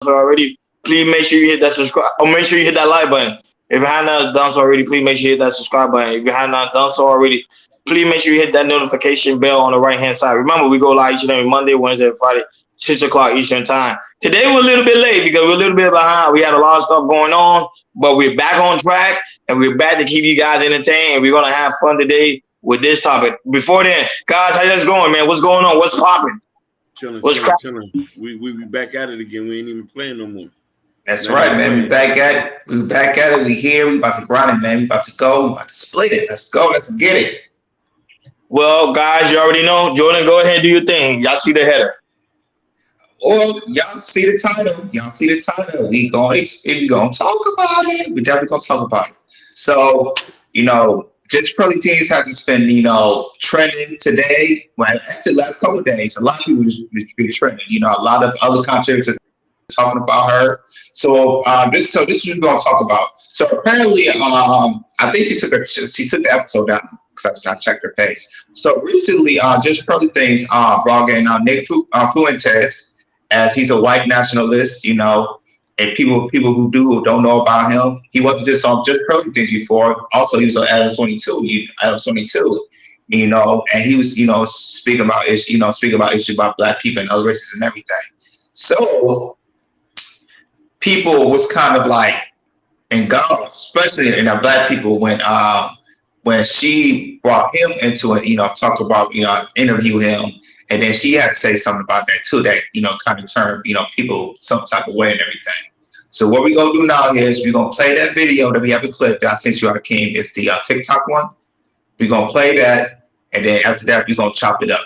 so already, please make sure you hit that subscribe or make sure you hit that like button. If you have not done so already, please make sure you hit that subscribe button. If you have not done so already, please make sure you hit that notification bell on the right hand side. Remember, we go live each and every Monday, Wednesday, and Friday, 6 o'clock Eastern time. Today we're a little bit late because we're a little bit behind. We had a lot of stuff going on, but we're back on track and we're back to keep you guys entertained. And we're gonna have fun today with this topic. Before then, guys, how you going, man? What's going on? What's popping? Chilling. We back at it again. We ain't even playing no more. That's right, man. We back at it. We back at it. We here. We about to grind it, man. We about to go. We about to split it. Let's go. Let's get it. Well, guys, you already know. Jordan, go ahead and do your thing. Y'all see the header. Well, y'all see the title. Y'all see the title. We gonna talk about it. We definitely gonna talk about it. So, just pearly teens have just been, trending today. Well, actually, the last couple of days, a lot of people just been trending. A lot of other contributors are talking about her. So, this is what we're gonna talk about. So apparently, I think she took the episode down because I checked her page. So recently, just pearly things brought in Nick Fuentes, as he's a white nationalist. And people who don't know about him, he wasn't just on just pearly things before. Also, he was on Adam 22. Adam 22. And he was speaking about issues about Black people and other races and everything. So people was kind of like engulfed, especially in the Black people when she brought him into it, talk about, interview him. And then she had to say something about that too, that, kind of turned, people some type of way and everything. So what we're going to do now is we're going to play that video that we have a clip that I sent you out, King. It's the TikTok one. We're going to play that. And then after that, we're going to chop it up.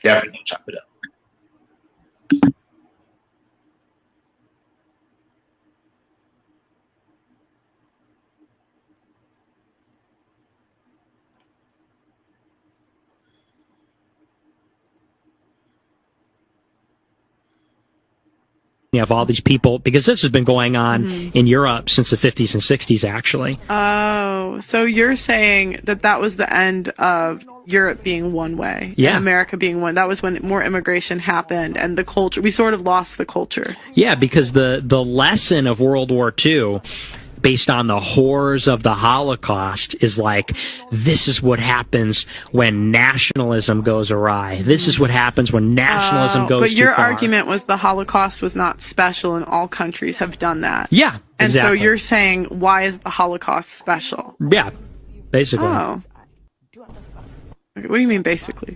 Definitely going to chop it up. You have all these people, because this has been going on in Europe since the 50s and 60s, actually. Oh, so you're saying that was the end of Europe being one way, and America being one. That was when more immigration happened, and the culture, we sort of lost the culture. Yeah, because the lesson of World War II, based on the horrors of the Holocaust, is like, this is what happens when nationalism goes awry. This is what happens when nationalism goes too far. But your argument was the Holocaust was not special and all countries have done that. Yeah, and exactly. so you're saying, why is the Holocaust special? Yeah, basically. Oh. What do you mean, basically?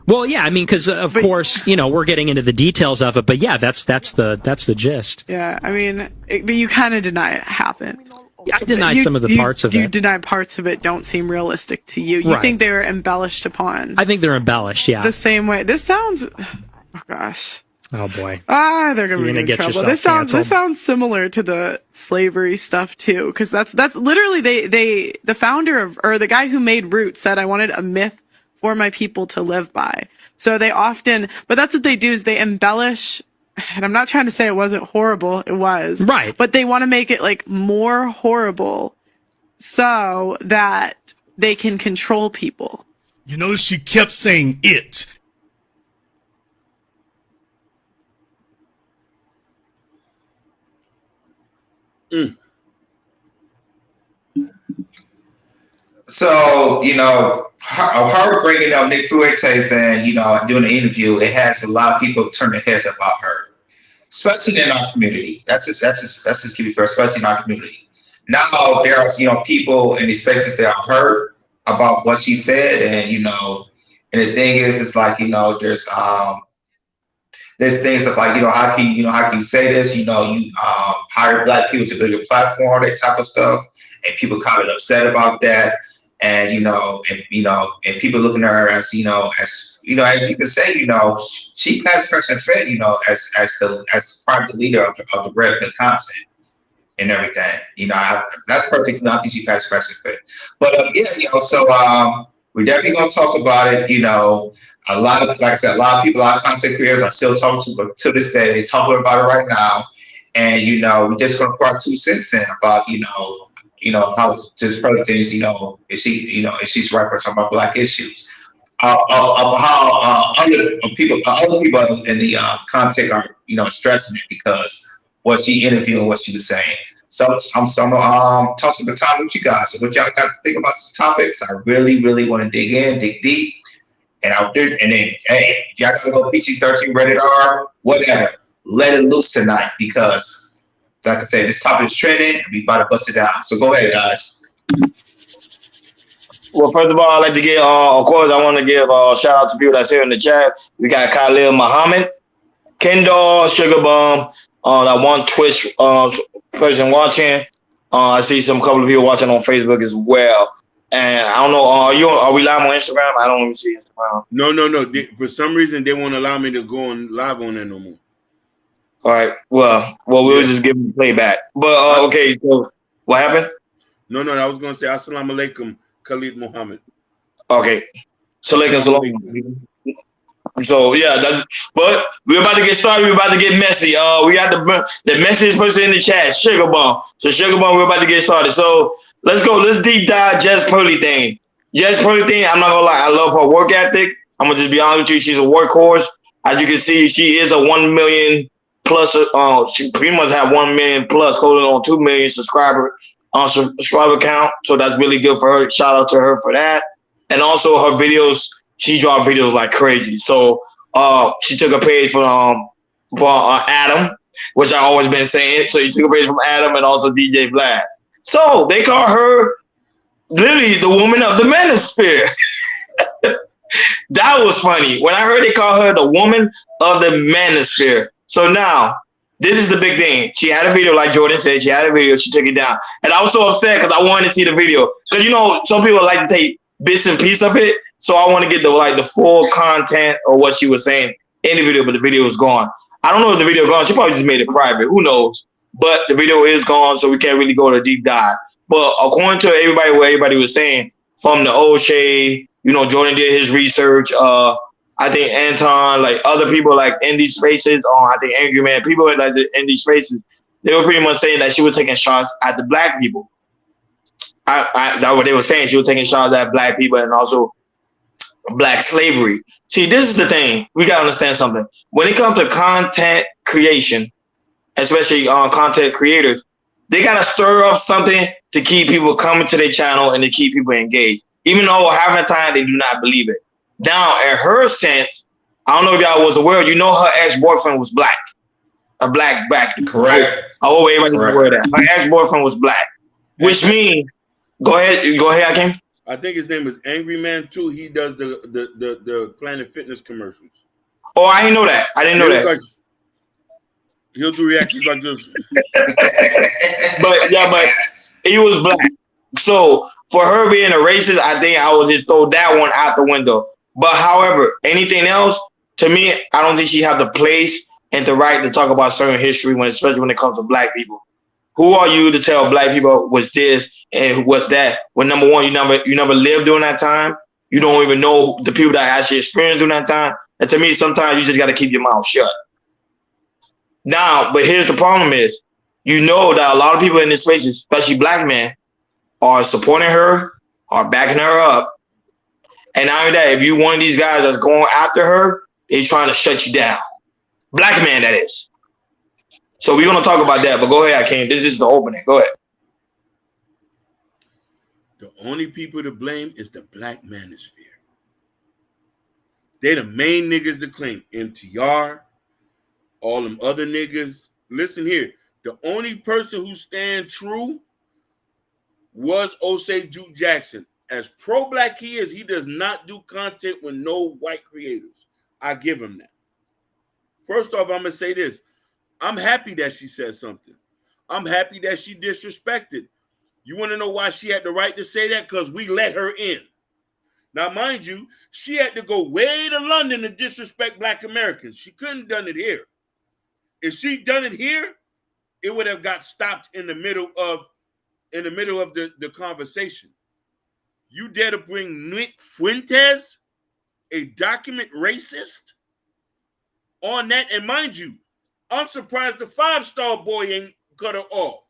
Well, yeah, I mean, because of course, we're getting into the details of it, but yeah, that's the gist. Yeah, I mean, but you kind of deny it happened. Yeah, I denied some of the parts of it. You deny parts of it don't seem realistic to you. You think they were embellished upon. I think they're embellished, yeah. The same way. This sounds, oh gosh. Oh boy. They're gonna get trouble. This sounds similar to the slavery stuff too, because that's literally the founder of, or the guy who made Roots said, I wanted a myth for my people to live by. So they often, but that's what they do, is they embellish, and I'm not trying to say it wasn't horrible, it was. Right. But they want to make it like more horrible so that they can control people. She kept saying it. So, her bringing up Nick Fuentes and, doing an interview, it has a lot of people turn their heads about her, especially in our community. That's just keep it fair, especially in our community. Now there are, people in these spaces that are hurt about what she said, and and the thing is, it's like, there's things of like, how can you say this? You hire Black people to build your platform, that type of stuff, and people kind of upset about that. And and people looking at her as as you can say, she passed fresh and fed, as part of the leader of the red pill content and everything. That's perfect. I think she passed fresh and fed. But so we're definitely gonna talk about it. A lot of, like I said, a lot of people, a lot of content creators are still talking to this day. They're talking about it right now, and we're just gonna put our 2 cents in about how just probably things, if she's right for talking about Black issues. of how other people in the content are, stressing it because what she interviewed and what she was saying. So I'm tossing the time with you guys. So what y'all got to think about these topics? I really, really want to dig deep. And then, hey, if y'all gotta go PG-13, rated R, whatever, let it loose tonight because, like I said, this topic is trending and we about to bust it down. So go ahead, guys. Well, first of all, I'd like to give, of course, I want to give shout out to people that's here in the chat. We got Khalil Muhammad, Kendall, Sugar Bum, that one Twitch person watching. I see some couple of people watching on Facebook as well. And I don't know, are we live on Instagram? I don't even see Instagram. No. For some reason, they won't allow me to go on live on there no more. All right. Well, we'll just give them playback. But okay. So what happened? No. I was gonna say Assalamu alaikum, Khalid Muhammad. Okay. So yeah, but we're about to get started. We're about to get messy. We got the messiest person in the chat, Sugar Bum. So Sugar Bum, we're about to get started. So let's go. Let's deep dive Jess Pearly thing. Jess Pearly thing, I'm not gonna lie, I love her work ethic. I'm gonna just be honest with you. She's a workhorse. As you can see, she is a 1 million plus. She pretty much have 1 million plus, holding on 2 million subscriber count. So that's really good for her. Shout out to her for that. And also her videos. She dropped videos like crazy. So she took a page from Adam, which I always been saying. So you took a page from Adam and also DJ Vlad. So they call her literally the woman of the manosphere. That was funny. When I heard they call her the woman of the manosphere. So now, this is the big thing. She had a video, like Jordan said, she took it down. And I was so upset because I wanted to see the video. Because, some people like to take bits and pieces of it. So I want to get the full content of what she was saying in the video, but the video is gone. I don't know if the video is gone. She probably just made it private. Who knows? But the video is gone, so we can't really go to a deep dive. But according to everybody, what everybody was saying, from the old shade, Jordan did his research. I think Anton, like other people like in these spaces, I think Angry Man, people like in these spaces, they were pretty much saying that she was taking shots at the black people. That's what they were saying. She was taking shots at black people and also black slavery. See, this is the thing. We got to understand something. When it comes to content creation, especially content creators, they got to stir up something to keep people coming to their channel and to keep people engaged. Even though half the time they do not believe it. Now, in her sense, I don't know if y'all was aware, her ex-boyfriend was black. A black. Correct. I hope everybody was aware of that. Her ex-boyfriend was black. Which means, go ahead, Hakeem. I think his name is Angry Man too. He does the Planet Fitness commercials. Oh, I didn't know that. Like, he'll do reactions like this. but he was black. So for her being a racist, I think I would just throw that one out the window. But however, anything else, to me, I don't think she have the place and the right to talk about certain history, especially when it comes to black people. Who are you to tell black people what's this and what's that? When number one, you never lived during that time. You don't even know the people that actually experienced during that time. And to me, sometimes you just got to keep your mouth shut. Now, but here's the problem is, that a lot of people in this space, especially black men, are supporting her, are backing her up. And not only that, if you one of these guys that's going after her, they're trying to shut you down. Black man, that is. So we're going to talk about that, but go ahead, Hakeem. This is the opening. Go ahead. The only people to blame is the black manosphere. They the main niggas to claim. MTR, all them other niggas. Listen here. The only person who stand true was Osei Duke Jackson. As pro-black he is, he does not do content with no white creators. I give him that. First off, I'm going to say this. I'm happy that she said something. I'm happy that she disrespected. You want to know why she had the right to say that? Because we let her in. Now, mind you, she had to go way to London to disrespect black Americans. She couldn't have done it here. If she'd done it here, it would have got stopped in the middle of the conversation. You dare to bring Nick Fuentes, a document racist, on that? And mind you, I'm surprised the 5-star boy ain't cut her off.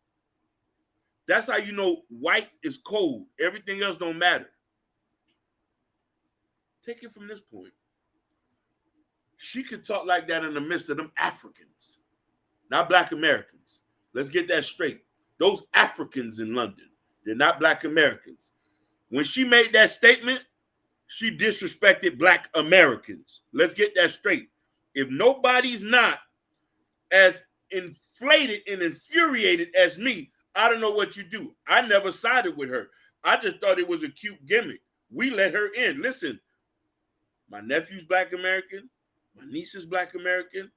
That's how you know white is cold. Everything else don't matter. take it from this point. She could talk like that in the midst of them Africans, not Black Americans. Let's get that straight. Those Africans in London, they're not Black Americans. When she made that statement, she disrespected Black Americans. Let's get that straight. If nobody's not as inflated and infuriated as me, I don't know what you do. I never sided with her. I just thought it was a cute gimmick. We let her in. Listen, my nephew's Black American. My niece is Black American.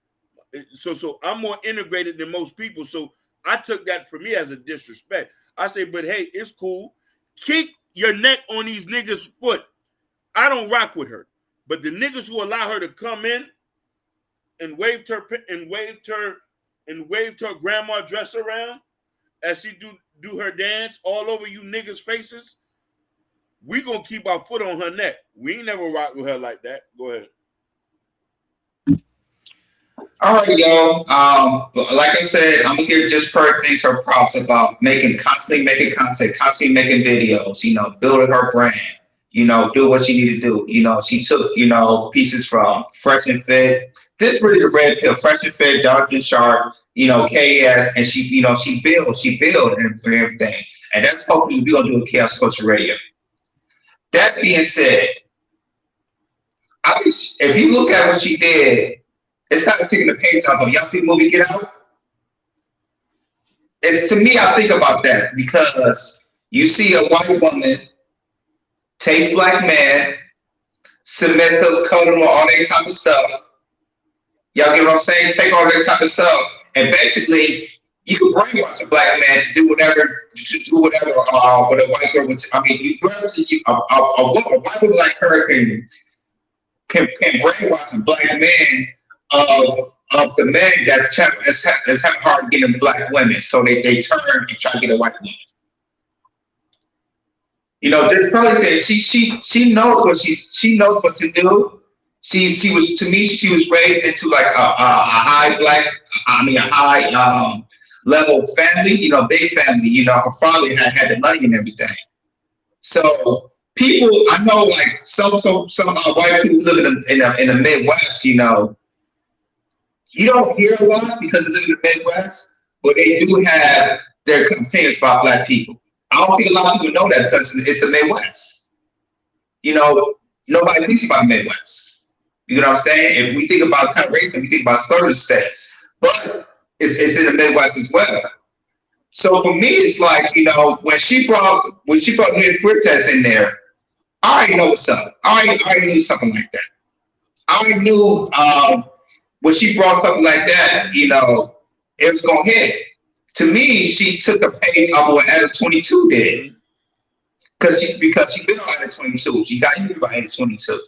So I'm more integrated than most people. So I took that for me as a disrespect. I say, but hey, it's cool. Kick your neck on these niggas' foot. I don't rock with her. But the niggas who allow her to come in and waved her grandma dress around as she do her dance all over you niggas' faces, we gonna keep our foot on her neck. We ain't never rock with her like that. Go ahead. All right, yo. Like I said, I'm gonna give just per things her props about constantly making content, constantly making videos, building her brand, do what she need to do. She took, pieces from Fresh and Fit. This really the red pill, Fresh and Fit, Dark and Sharp, KS, and she built and everything. And that's hopefully we're gonna do a Chaos Culture Radio. That being said, if you look at what she did, it's kind of taking the page off of y'all see the movie Get Out? It's to me, I think about that because you see a white woman taste Black man, submissive, cuddle, all that type of stuff. Y'all get what I'm saying? Take all that type of stuff. And basically, you can brainwash a Black man to do whatever with a white girl would. I mean, a white woman like her can brainwash a Black man of the men that's having hard getting Black women, so they turn and try to get a white woman. There's probably she knows what she knows what to do. She was raised into like a high level family, big family. Her father had the money and everything. So people, I know, like some white people living in the Midwest, you don't hear a lot because they live in the Midwest, but they do have their opinions about Black people. I don't think a lot of people know that because it's the Midwest. Nobody thinks about the Midwest. You know what I'm saying? If we think about kind of racism, we think about southern states, but it's in the Midwest as well. So for me, it's like, when she brought Nick Fuertes in there, I already know what's up. I already knew something like that. I already knew when she brought something like that, it was gonna hit. To me, she took a page off of what Adam 22 did, because she been on Adam 22. She got you about Adam 22.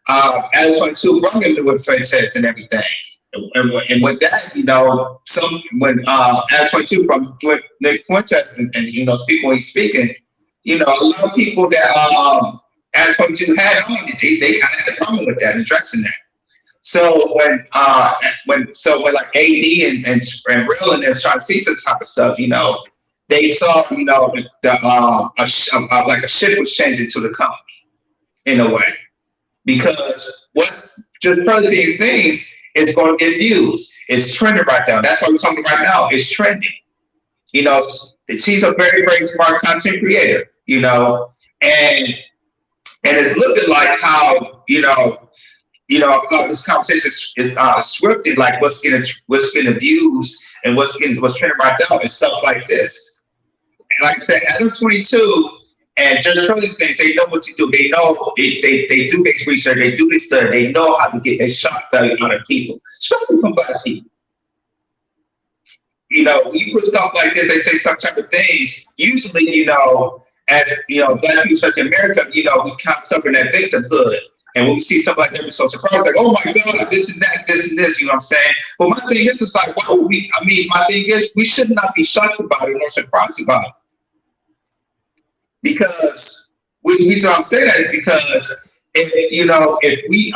Adam 22 brought her with Fuertes and everything, and with that, when Adam 22 brought with Nick Fuertes and speaking when he's speaking, a lot of people that Adam 22 had on it, they kind of had a problem with that, addressing that. So when like AD and Real and they're trying to see some type of stuff, they saw like a shift was changing to the company in a way, because what's just probably these things is going to get views. It's trending right now. That's what we're talking right now. It's trending. She's a very, very smart content creator. And it's looking like how how this conversation is scripted, like what's getting views and what's trending right now and stuff like this. And like I said, Adam 22 and just probably things, they know what to do. They know they do this research, they do this study, they know how to get their shock value out of people, especially from Black people. When you put stuff like this, they say some type of things. Usually, as Black people, especially in America, we can't suffer that victimhood. And when we see something like that, we're so surprised, like, oh my God, this and that, this and this, you know what I'm saying? But my thing is, it's like, my thing is, we should not be shocked about it nor surprised about it. Because, the reason I'm saying that is because, if we,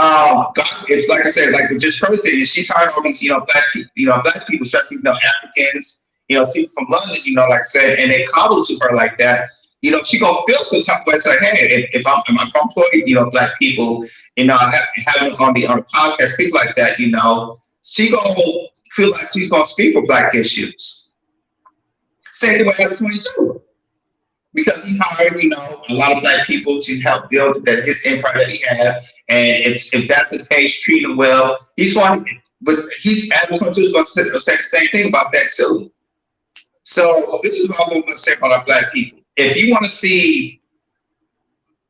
it's like I said, like with just her thing, she's hiring all these, Black people, especially, Africans, people from London, like I said, and they cobble to her like that. you know, she gonna feel some type of way. Say, hey, if I'm employing, you know, Black people, you know, having on the podcast, people like that, you know, she gonna feel like she's gonna speak for Black issues. Same thing with Adam 22. Because he hired, you know, a lot of Black people to help build his empire that he had. And if that's the case, treat him well. Adam 22 is going to say the same thing about that too. So this is what I'm going to say about our Black people. If you want to see,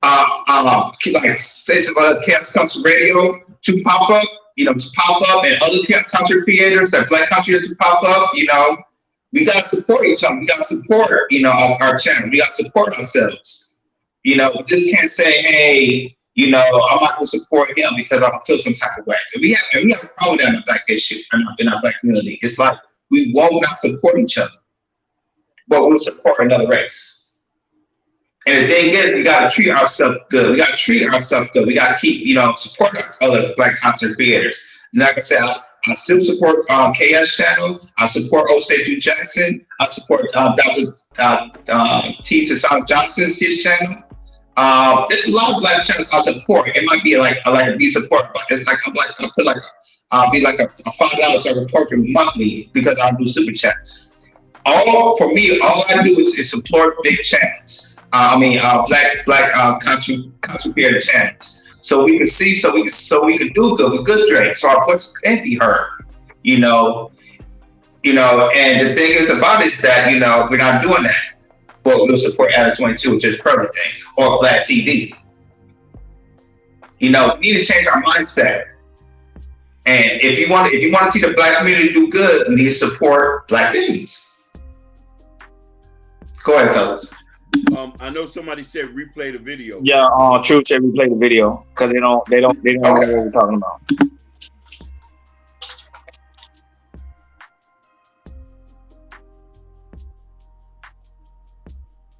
like say some other Chaos Country Radio to pop up, you know, and other country creators, that Black country to pop up, you know, we got to support each other. We got to support, you know, our channel. We got to support ourselves. You know, we just can't say, hey, you know, I'm not going to support him because I feel some type of way. We have a problem with that in the Black issue, in our Black community. It's like we will not support each other, but we'll support another race. And the thing is, we got to treat ourselves good. We got to keep, you know, support our other Black content creators. And like I said, I still support KS channel. I support Oseju Jackson. I support Dr. T. Tasana Johnson's his channel. There's a lot of Black channels I support. It might be like a B support, but it's like I put like be like a $5 a report monthly because I do super chats. All I do is support big channels. Black country creator channels. So we can see, so we can do good with good trade. So our voice can be heard, you know. And the thing is about it is that, you know, we're not doing that. But we'll support Adam 22, which is Pearly things, or Black TV. You know, we need to change our mindset. And if you want to see the Black community do good, we need to support Black things. Go ahead, fellas. I know somebody said replay the video. Yeah, Truth said replay the video because they don't know what we're talking about.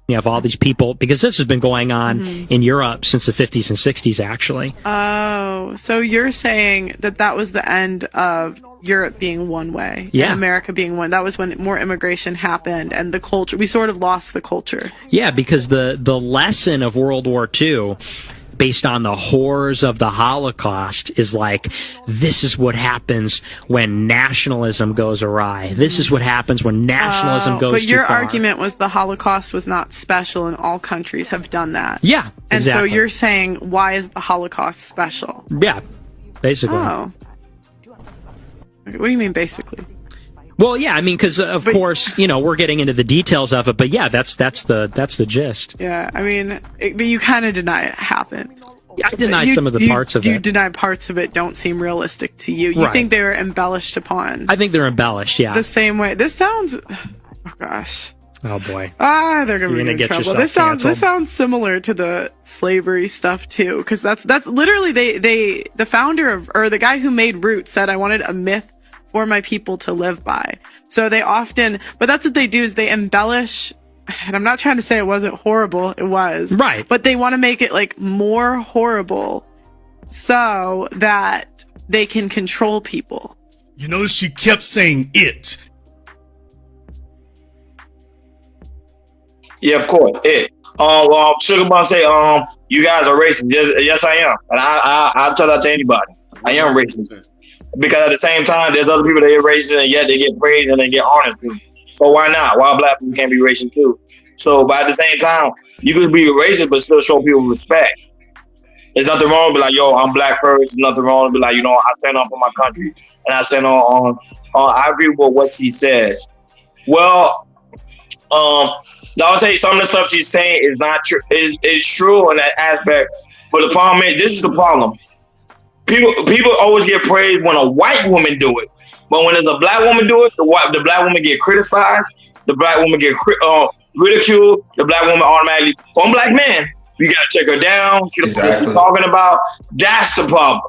You have all these people, because this has been going on in Europe since the 50s and 60s, actually. Oh, so you're saying that was the end of Europe being one way, and America being one. That was when more immigration happened, and the culture, we sort of lost the culture. Yeah, because the lesson of World War II, based on the horrors of the Holocaust, is like, this is what happens when nationalism goes awry. This is what happens when nationalism goes too far. But your argument was the Holocaust was not special and all countries have done that. Yeah, and exactly. so you're saying, why is the Holocaust special? Yeah, basically. Oh. What do you mean, basically? Well, yeah, I mean, because of course, you know, we're getting into the details of it, but yeah, that's the gist. Yeah, I mean, but you kind of deny it happened. Yeah, I deny some of the parts of it. You deny parts of it don't seem realistic to you. You think they were embellished upon. I think they're embellished, yeah. The same way. This sounds. Oh gosh. Oh boy. They're gonna get trouble. This sounds similar to the slavery stuff too, because that's literally the founder of, or the guy who made Roots said, I wanted a myth for my people to live by. So they often, but that's what they do, is they embellish, and I'm not trying to say it wasn't horrible, it was. Right. But they want to make it like more horrible so that they can control people. You notice she kept saying it. Yeah, of course. It. Sugar Bun say, you guys are racist. Yes, I am. And I'll tell that to anybody. I am racist. Because at the same time, there's other people that are racist and yet they get praised and they get honors too. So why not? Why Black people can't be racist too? So, but at the same time, you could be racist but still show people respect. There's nothing wrong with be like, yo, I'm Black first. There's nothing wrong to be like, you know, I stand up for my country and I stand on. I agree with what she says. Well, I would say some of the stuff she's saying is not true. Is true in that aspect, but the problem is, this is the problem. People always get praised when a white woman do it, but when there's a Black woman do it, the Black woman get criticized, the Black woman get ridiculed, the Black woman automatically. So I'm Black man, you gotta check her down. See what she's talking about. That's the problem.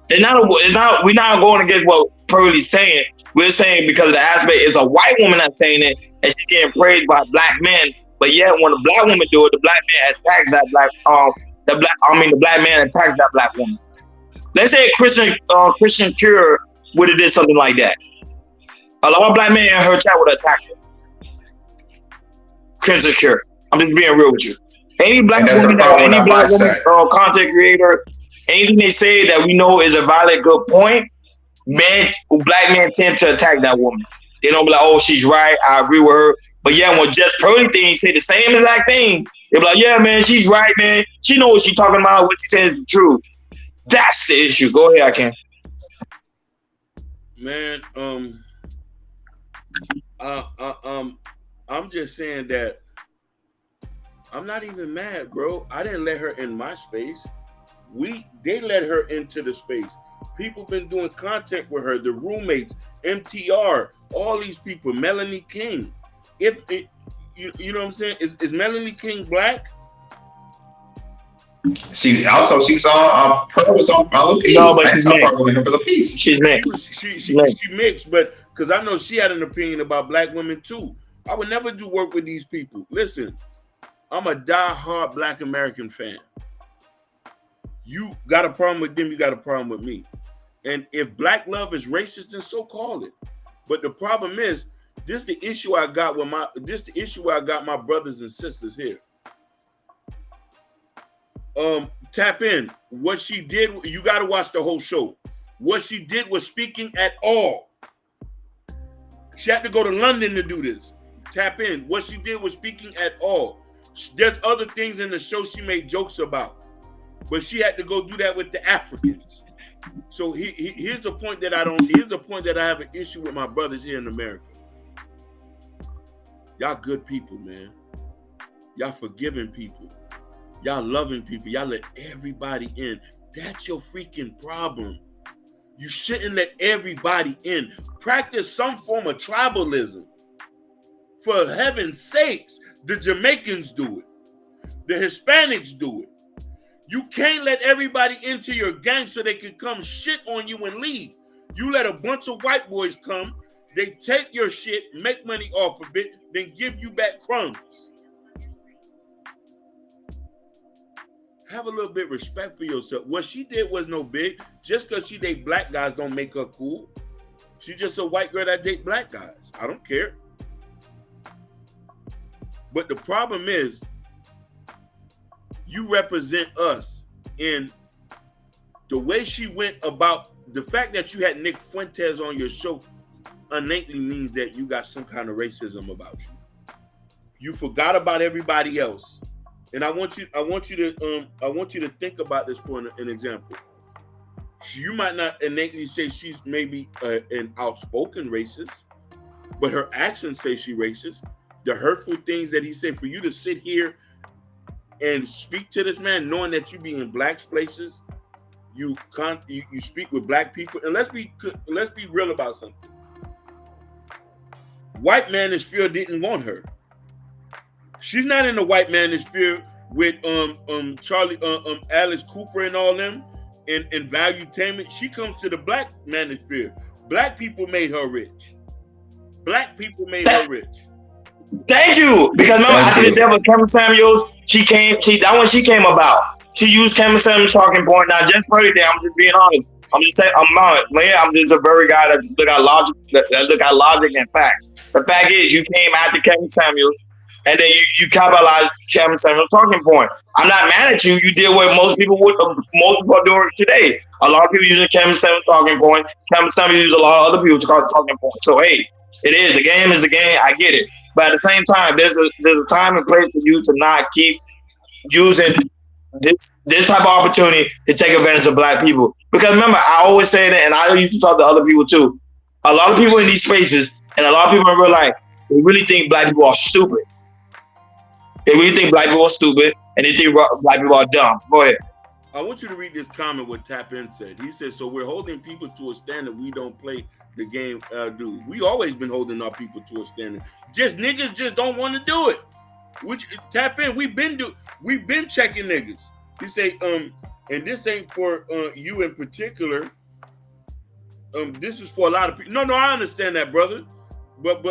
It's not. We're not going against what Pearly's saying. We're saying because of the aspect, it's a white woman that's saying it, and she's getting praised by Black men. But yet, when a Black woman do it, the Black man attacks that the Black man attacks that Black woman. Let's say Christian Cure would have did something like that. A lot of Black men in her chat would attack her. Christian Cure. I'm just being real with you. Any black And that's woman the problem with any our black woman mindset. or content creator, anything they say that we know is a valid good point, black men tend to attack that woman. They don't be like, oh, she's right, I agree with her. But yeah, when just Pearly things say the same exact thing, they be like, yeah, man, she's right, man. She knows what she's talking about, what she says is the truth. That's the issue. Go ahead, I can. Man, I'm just saying that I'm not even mad, bro. I didn't let her in my space. They let her into the space. People been doing content with her, the roommates, MTR, all these people, Melanie King. You know what I'm saying? Is Melanie King black? She was on Pearl was on LP. No, but she's mixed. She's mixed. She mixed, but because I know she had an opinion about black women too. I would never do work with these people. Listen, I'm a die-hard Black American fan. You got a problem with them, you got a problem with me. And if black love is racist, then so call it. But the problem is, this the issue I got with my brothers and sisters here. Tap in. What she did, you got to watch the whole show. What she did was speaking at all. She had to go to London to do this. Tap in. What she did was speaking at all. There's other things in the show she made jokes about, but she had to go do that with the Africans. So here's the point that I have an issue with my brothers here in America. Y'all good people, man. Y'all forgiving people. Y'all loving people. Y'all let everybody in. That's your freaking problem. You shouldn't let everybody in. Practice some form of tribalism. For heaven's sakes, the Jamaicans do it. The Hispanics do it. You can't let everybody into your gang so they can come shit on you and leave. You let a bunch of white boys come, they take your shit, make money off of it, then give you back crumbs. Have a little bit of respect for yourself. What she did was no big. Just because she date black guys don't make her cool. She's just a white girl that date black guys. I don't care. But the problem is, you represent us in the way she went about the fact that you had Nick Fuentes on your show innately means that you got some kind of racism about you. You forgot about everybody else. And I want you to think about this for an example. You might not innately say she's maybe an outspoken racist, but her actions say she's racist. The hurtful things that he said, for you to sit here and speak to this man, knowing that you be in black places, you speak with black people, and let's be real about something. White manosphere didn't want her. She's not in the white manosphere with Charlie Alice Cooper and all them in Valuetainment. She comes to the black manosphere. Black people made her rich. Black people made her rich. Thank you. Because remember, I did that with Cameron Samuels. That one she came about. She used Cameron Samuels' talking point. Now, just for everything, I'm just being honest. I'm just saying, I'm just a very guy that look at logic and facts. The fact is, you came after Cameron Samuels, and then you capitalized Cameron Samuels' talking point. I'm not mad at you. You did what most people are doing today. A lot of people using Cameron Samuels' talking point. Cameron Samuels used a lot of other people to call talking point. So hey, it is the game is the game. I get it. But at the same time, there's a time and place for you to not keep using this type of opportunity to take advantage of black people. Because remember, I always say that, and I used to talk to other people too. A lot of people in these spaces, and a lot of people in real life, they really think black people are stupid. They really think black people are stupid, and they think black people are dumb. Go ahead. I want you to read this comment what Tap In said. He said, so we're holding people to a standard we don't play the game, dude. We always been holding our people to a standard. Just niggas just don't want to do it. Which Tap In, we've been checking niggas. He say, and this ain't for you in particular. This is for a lot of people. No, I understand that, brother. But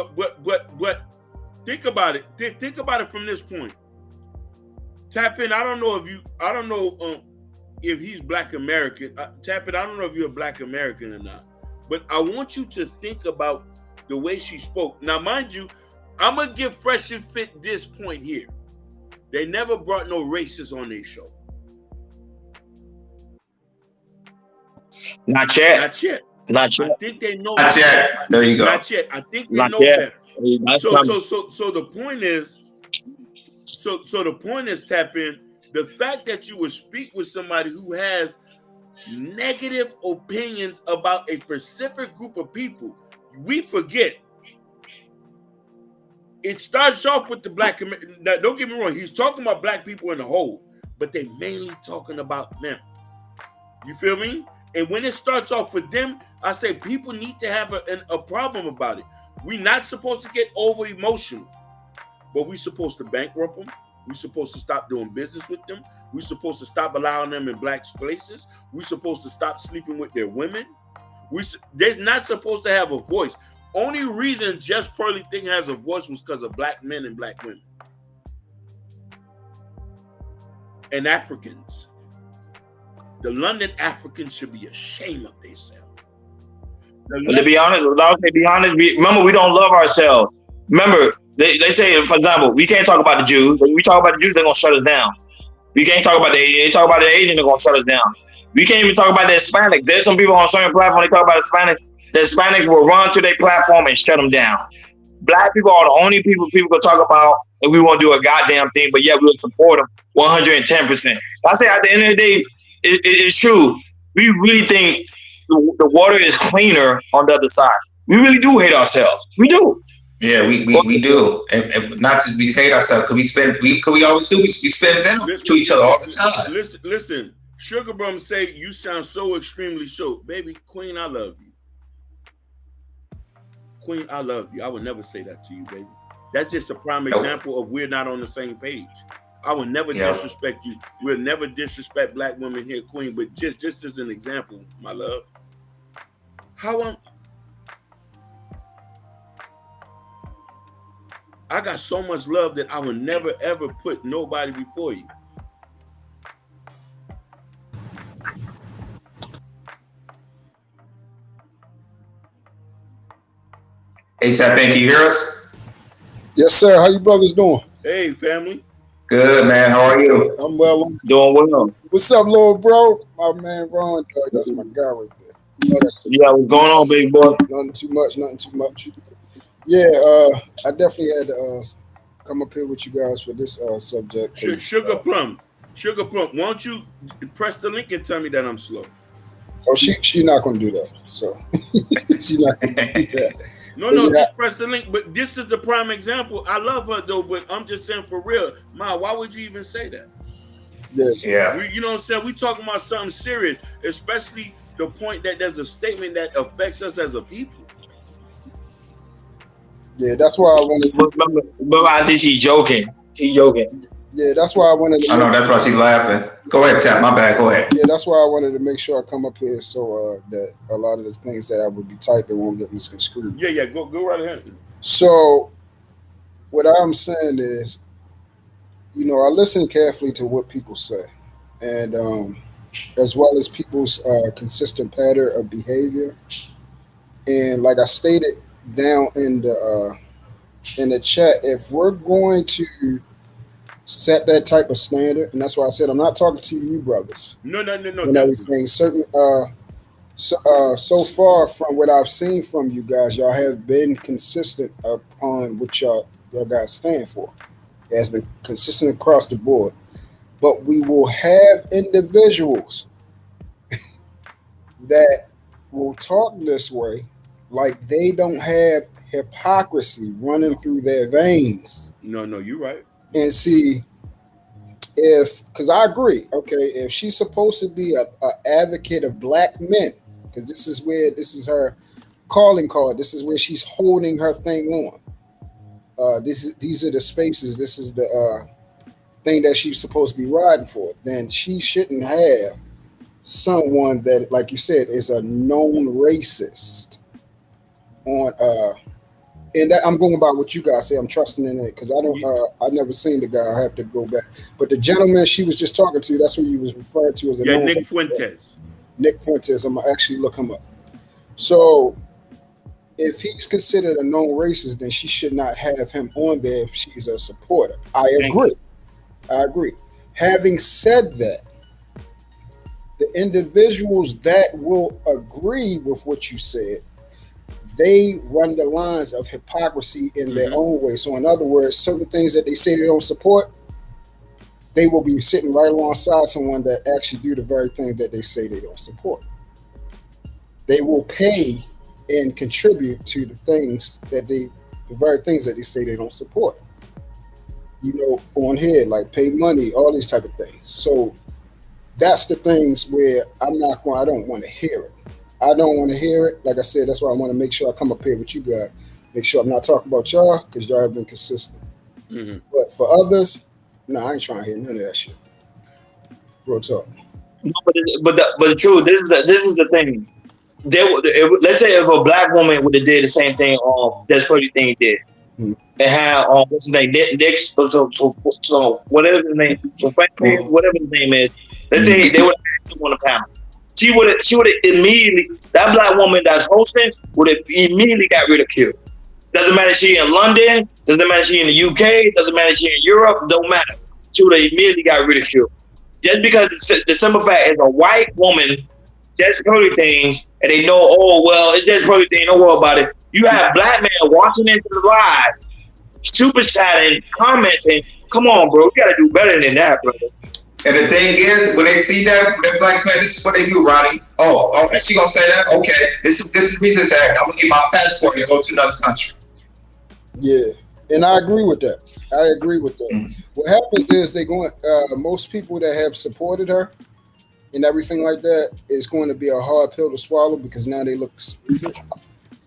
think about it. Think about it from this point. Tap In, I don't know if he's Black American. Tap In, I don't know if you're a Black American or not. But I want you to think about the way she spoke. Now, mind you, I'm going to give Fresh and Fit this point here. They never brought no racists on their show. Not yet. Not yet. Not yet. I think they know. Not yet. There you go. Not yet. I think they Not know yet. better. So the point is, so the point is, tap in. The fact that you would speak with somebody who has negative opinions about a specific group of people, we forget. It starts off with the black. Now, don't get me wrong. He's talking about black people in the whole, but they mainly talking about them. You feel me? And when it starts off with them, I say people need to have a problem about it. We're not supposed to get over emotional, but we're supposed to bankrupt them. We're supposed to stop doing business with them. We're supposed to stop allowing them in black places. We're supposed to stop sleeping with their women. They're not supposed to have a voice. Only reason Just Pearly thing has a voice was because of black men and black women. And Africans. The London Africans should be ashamed of themselves. To be honest, remember, we don't love ourselves. Remember, they say, for example, we can't talk about the Jews. When we talk about the Jews, they're going to shut us down. We can't talk about the Asians, they're going to shut us down. We can't even talk about the Hispanics. There's some people on certain platforms, they talk about Hispanics. The Hispanics will run to their platform and shut them down. Black people are the only people can talk about, and we won't do a goddamn thing, but yeah, we'll support them 110%. I say at the end of the day, it's true. We really think the water is cleaner on the other side. We really do hate ourselves. We do. Yeah, we do. And not to be hate ourselves, we always do. We spend venom to each other all the time. Listen. Sugar Bum say you sound so extremely short. Baby, Queen, I love you. Queen, I love you. I would never say that to you, baby. That's just a prime example of we're not on the same page. I would never disrespect you. We'll never disrespect black women here, Queen, but just as an example, my love. I got so much love that I would never ever put nobody before you. Hey, Tap in, can you hear us? Yes, sir. How you brothers doing? Hey, family. Good, man. How are you? I'm well. Doing well. What's up, little bro? My man, Ron. That's my guy right there. Yeah, what's going on, big boy? Nothing too much. Yeah, I definitely had to come up here with you guys for this subject. Sugar Plum. Why don't you press the link and tell me that I'm slow? Oh, she's not going to do that. So she's not going to do that. No, just press the link. But this is the prime example. I love her though, but I'm just saying for real, Ma, why would you even say that? Yeah. You know what I'm saying? We talking about something serious, especially the point that there's a statement that affects us as a people. Yeah, that's why I wanted. But I think she's joking. Yeah, that's why I wanted to. I know, that's why she's laughing. Go ahead, Tap. My bad. Go ahead. Yeah, that's why I wanted to make sure I come up here so that a lot of the things that I would be typing won't get misconstrued. Yeah, go right ahead. So, what I'm saying is, I listen carefully to what people say, and as well as people's consistent pattern of behavior. And like I stated down in the chat, if we're going to set that type of standard, and that's why I said I'm not talking to you brothers. No. And everything. Certain so far from what I've seen from you guys, y'all have been consistent upon what y'all guys stand for. It has been consistent across the board. But we will have individuals that will talk this way, like they don't have hypocrisy running through their veins. No, you're right. And see, because I agree, okay, if she's supposed to be a advocate of black men, because this is her calling card, this is where she's holding her thing on. These are the spaces, this is the thing that she's supposed to be riding for. Then she shouldn't have someone that, like you said, is a known racist on and that I'm going by what you guys say. I'm trusting in it because I've never seen the guy. I have to go back. But the gentleman she was just talking to, that's who he was referring to as a known Nick Fuentes. Nick Fuentes. I'm gonna actually look him up. So if he's considered a known racist, then she should not have him on there if she's a supporter. I agree. I agree. Having said that, the individuals that will agree with what you said, they run the lines of hypocrisy in their own way. So in other words, certain things that they say they don't support, they will be sitting right alongside someone that actually do the very thing that they say they don't support. They will pay and contribute to the very things that they say they don't support. You know, on here, like pay money, all these type of things. So that's the things where I don't want to hear it. I don't want to hear it. Like I said, that's why I want to make sure I come up here with you guys. Make sure I'm not talking about y'all because y'all have been consistent. But for others, no, I ain't trying to hear none of that shit. Real talk. No, but the truth, this is the thing. Let's say if a black woman would have did the same thing Des Pearly thing did, and had what's his name, Nick, so whatever his name, whatever his name is, let's say they would have him on the panel. She would have immediately, that black woman that's hosting would have immediately got ridiculed. Doesn't matter if she in London, doesn't matter if she in the UK, doesn't matter if she in Europe, don't matter. She would have immediately got ridiculed. Just because the simple fact is a white woman just Pearly things, and they know, oh well, it's just Pearly thing, don't worry about it. You have black men watching into the live, super chatting, commenting. Come on, bro, you gotta do better than that, brother. And the thing is, when they see that black man, this is what they do, Ronnie. Oh, and she gonna say that? Okay, this is the reason I'm gonna get my passport and go to another country. Yeah, and I agree with that. What happens is most people that have supported her and everything like that is going to be a hard pill to swallow because now they look stupid.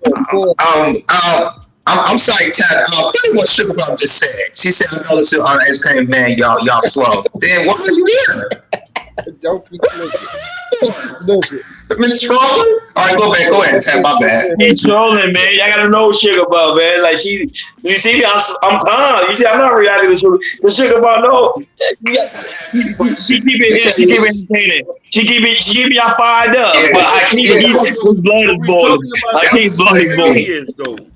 So, I'm sorry, Tad. Tell me what Sugar Mom just said. She said, "I know this ice cream man, y'all slow." Then why are you here? Don't be listen. Miss Trolling? All right, go ahead, Tad. My bad. He's trolling, man. Y'all gotta know Sugar Mom, man. Like you see, I'm calm. You see, I'm not reacting to Sugar. The Sugar Mom, no. She keep it entertaining. She keep y'all fired up. Yeah, but I keep his blood is boiling. I keep blood boiling.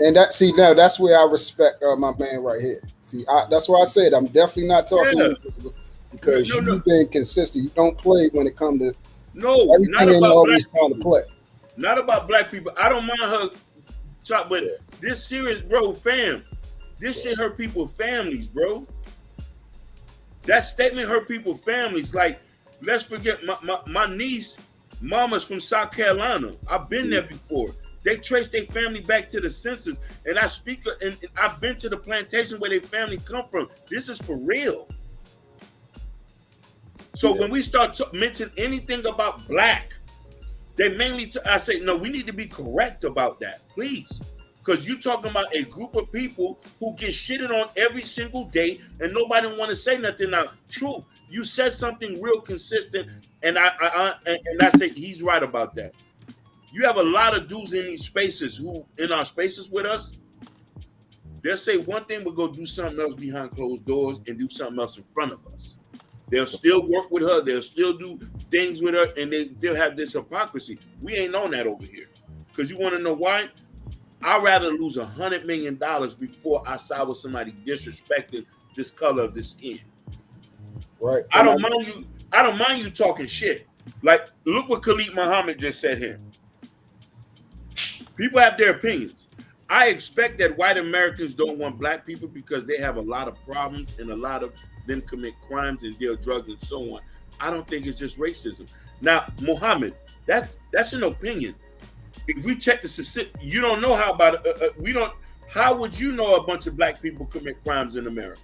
And that's where I respect my man right here. See, that's why I said I'm definitely not talking to you because you've been consistent. You don't play when it comes to everything ain't always time to play. Not about black people. I don't mind her talk, but this serious, bro, fam. This shit hurt people's families, bro. That statement hurt people's families. Like, let's forget my niece, mama's from South Carolina. I've been there before. They trace their family back to the census, and and I've been to the plantation where their family come from. This is for real. So when we start to mention anything about black, they mainly I say no. We need to be correct about that, please, because you're talking about a group of people who get shitted on every single day, and nobody want to say nothing. Now, true, you said something real consistent, and I say he's right about that. You have a lot of dudes in these spaces who, in our spaces with us, they'll say one thing, but go do something else behind closed doors and do something else in front of us. They'll still work with her. They'll still do things with her, and they still have this hypocrisy. We ain't on that over here. Because you want to know why? I'd rather lose $100 million before I side with somebody disrespecting this color of the skin. Right. I don't mind you talking shit. Like, look what Khalid Muhammad just said here. People have their opinions. I expect that white Americans don't want black people because they have a lot of problems and a lot of them commit crimes and deal drugs and so on. I don't think it's just racism. Now, Muhammad, that's an opinion. If we check the statistics, you don't know how about how would you know a bunch of black people commit crimes in America?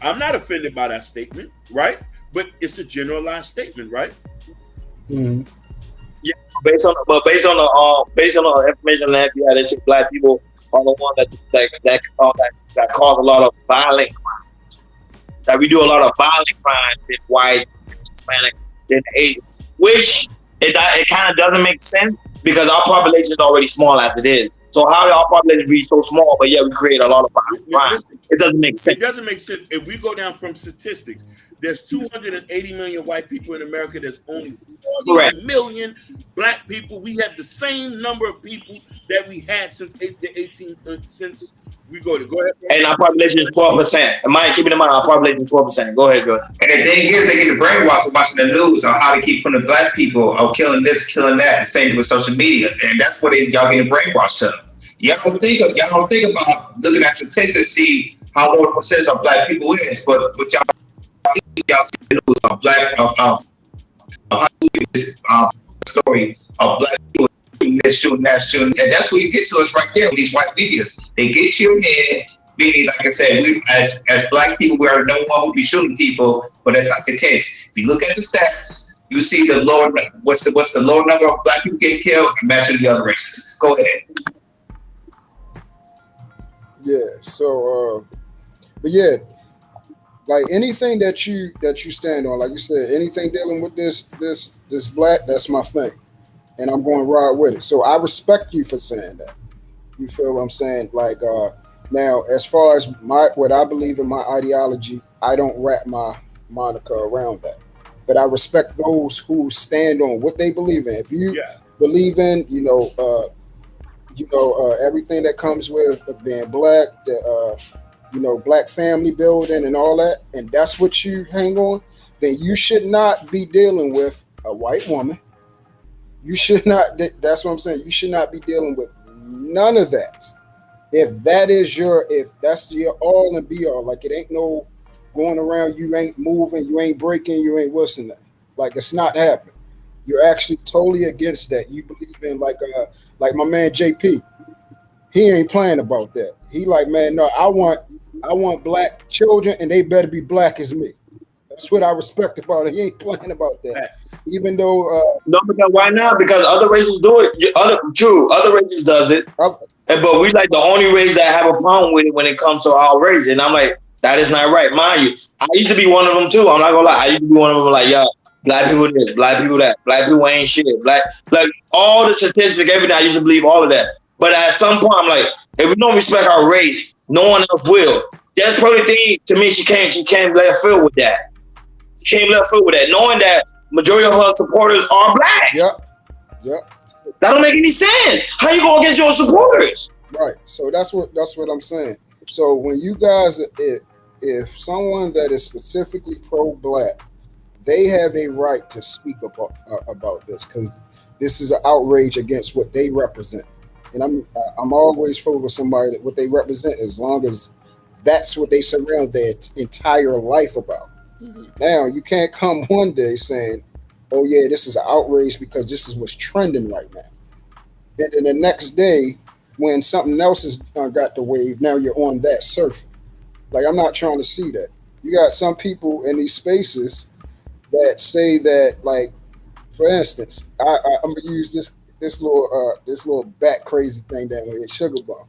I'm not offended by that statement, right? But it's a generalized statement, right? Mm-hmm. Yeah, based on the information that you had, that black people are the ones that cause a lot of violent crimes. That we do a lot of violent crimes in white, Hispanic, than Asian, which it kind of doesn't make sense because our population is already small as it is. So how did our population be so small, but yet we create a lot of violent crimes? It doesn't make sense. It doesn't make sense. If we go down from statistics, there's 280 million white people in America. There's only 40 million black people. We have the same number of people that we had since Go ahead. And our population is 12%. Keep in mind, our population is 12%. Go ahead, go. And the thing is, they get the brainwashed watching the news on how to keep putting the black people killing this, killing that, the same with social media, and that's what y'all getting brainwashed of. Y'all don't think about looking at statistics, see how low the percentage of black people is, but y'all see the news of black story of black people shooting this, shooting that, shooting, and that's what you get to us right there with these white videos. They get your head. Meaning, like I said, we as black people, we are no one who be shooting people, but that's not the case. If you look at the stats, you see the lower. What's the lower number of black people getting killed matching the other races? Go ahead. Yeah. So, but yeah, like anything that you stand on, like you said, anything dealing with this black, that's my thing, and I'm going to ride with it. So I respect you for saying that. You feel what I'm saying? Like, now, as far as what I believe in my ideology, I don't wrap my moniker around that. But I respect those who stand on what they believe in. If you believe in, everything that comes with being black, black family building and all that, and that's what you hang on, then you should not be dealing with a white woman. You should not. That's what I'm saying. You should not be dealing with none of that. If that's your all and be all, like it ain't no going around, you ain't moving, you ain't breaking, you ain't whistling that. Like it's not happening. You're actually totally against that. You believe in like my man JP. He ain't playing about that. He like, man, no, I want black children and they better be black as me. That's what I respect about it. He ain't playing about that. Even though no, because why not? Because other races do it. Other races does it. But we like the only race that have a problem with it when it comes to our race. And I'm like, that is not right. Mind you, I used to be one of them too. I'm not gonna lie. I used to be one of them like, yo, black people this, black people that, black people ain't shit. Like all the statistics, everything, I used to believe all of that. But at some point, I'm like, if we don't respect our race, no one else will. That's probably the thing to me. She can't left field with that. She came left field with that, knowing that majority of her supporters are black. Yep. That don't make any sense. How you going against your supporters? Right. So that's what I'm saying. So when you guys, if someone that is specifically pro-black, they have a right to speak about this because this is an outrage against what they represent. And I'm always for with somebody that what they represent, as long as that's what they surround their entire life about. Mm-hmm. Now you can't come one day saying, "Oh yeah, this is an outrage because this is what's trending right now," and then the next day, when something else has got the wave, now you're on that surfing. Like I'm not trying to see that. You got some people in these spaces that say that, like, for instance, I'm gonna use this little bat crazy thing down here, Sugar Bomb.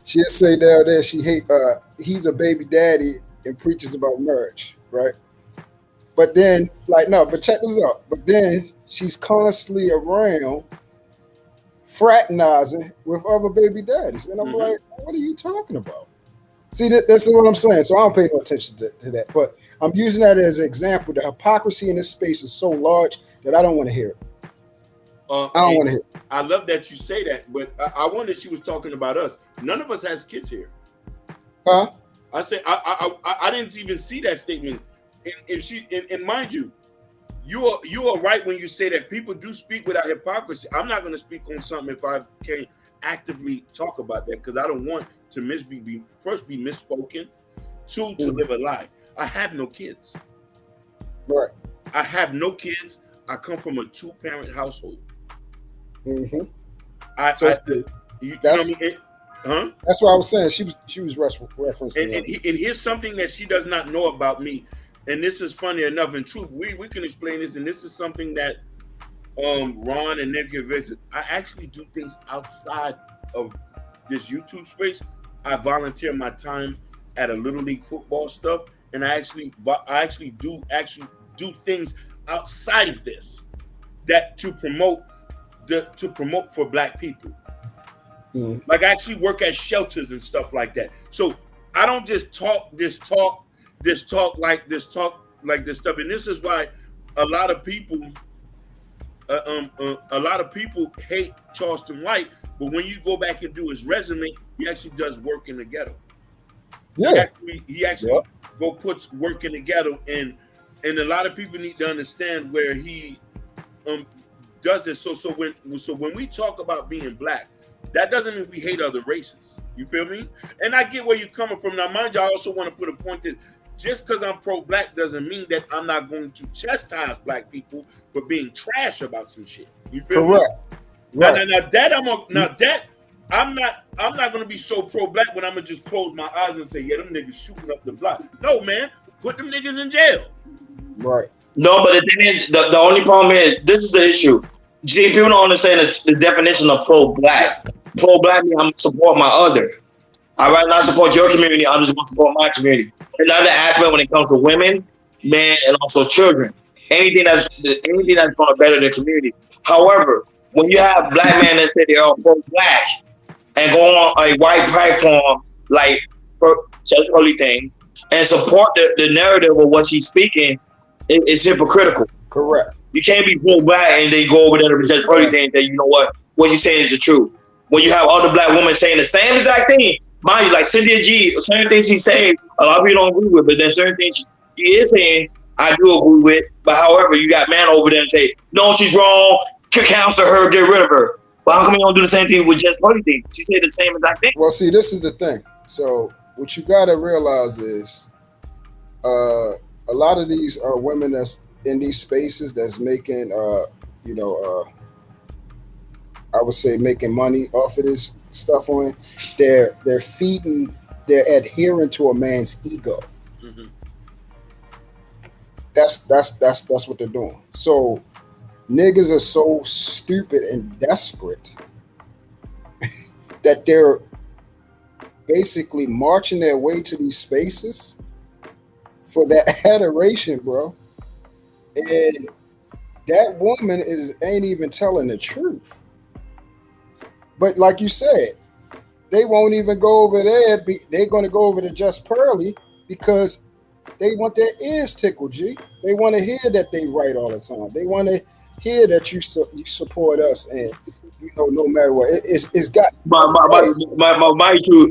She'll say down there he's a baby daddy and preaches about marriage, right? But then, but check this out. But then she's constantly around fraternizing with other baby daddies. And I'm like, what are you talking about? See, this is what I'm saying. So I don't pay no attention to that. But I'm using that as an example. The hypocrisy in this space is so large that I don't want to hear it. I don't want to hear it. I love that you say that, but I wonder if she was talking about us. None of us has kids here. Huh? I said I didn't even see that statement. And mind you, you are right when you say that people do speak without hypocrisy. I'm not going to speak on something if I can't actively talk about that, because I don't want to be misspoken, to live a lie. I have no kids. Right. I have no kids. I come from a 2-parent household. Mm-hmm. That's what I was saying. She was referencing. And here's something that she does not know about me. And this is funny enough. In truth, we can explain this. And this is something that Ron and Nick have visited. I actually do things outside of this YouTube space. I volunteer my time at a Little League football stuff, and I actually do things outside of this that to promote for Black people. Like I actually work at shelters and stuff like that. So I don't just talk like this stuff. And this is why a lot of people hate Charleston White. But when you go back and do his resume, he actually does work in the ghetto. Yeah. He actually go puts work in the ghetto, and a lot of people need to understand where he does this. So when we talk about being black, that doesn't mean we hate other races. You feel me? And I get where you're coming from. Now, mind you, I also want to put a point that just because I'm pro-black doesn't mean that I'm not going to chastise black people for being trash about some shit. You feel me? Right. I'm not gonna be so pro-black when I'm gonna just close my eyes and say, yeah, them niggas shooting up the block. No, man, put them niggas in jail. Right. No, but the thing is, the only problem is, this is the issue. See, people don't understand the definition of pro-black. Pro-black means I'm support my other. I rather not support your community, I'm just going to support my community. Another aspect when it comes to women, men, and also children. Anything that's going to better the community. However, when you have black men that say they are pro-black and go on a white platform like for just early things and support the narrative of what she's speaking, it's hypocritical. Correct. You can't be pro-black and they go over there to just early things that you know what she's saying is the truth. When you have other black women saying the same exact thing, mind you, like Cynthia G, certain things she's saying, a lot of people don't agree with, but then certain things she is saying, I do agree with. But however, you got man over there and say, no, she's wrong, counsel her, get rid of her. But how come you don't do the same thing with just early things? She said the same exact thing. Well, see, this is the thing. So what you got to realize is a lot of these are women that's in these spaces that's making, I would say making money off of this stuff on. They're adhering to a man's ego. Mm-hmm. That's what they're doing. So niggas are so stupid and desperate that they're basically marching their way to these spaces for that adoration, bro. And that woman ain't even telling the truth. But like you said, they won't even go over there. They're going to go over to Just Pearly because they want their ears tickled, G. They want to hear that they right all the time. They want to hear that you support us, and no matter what, it's got. My true.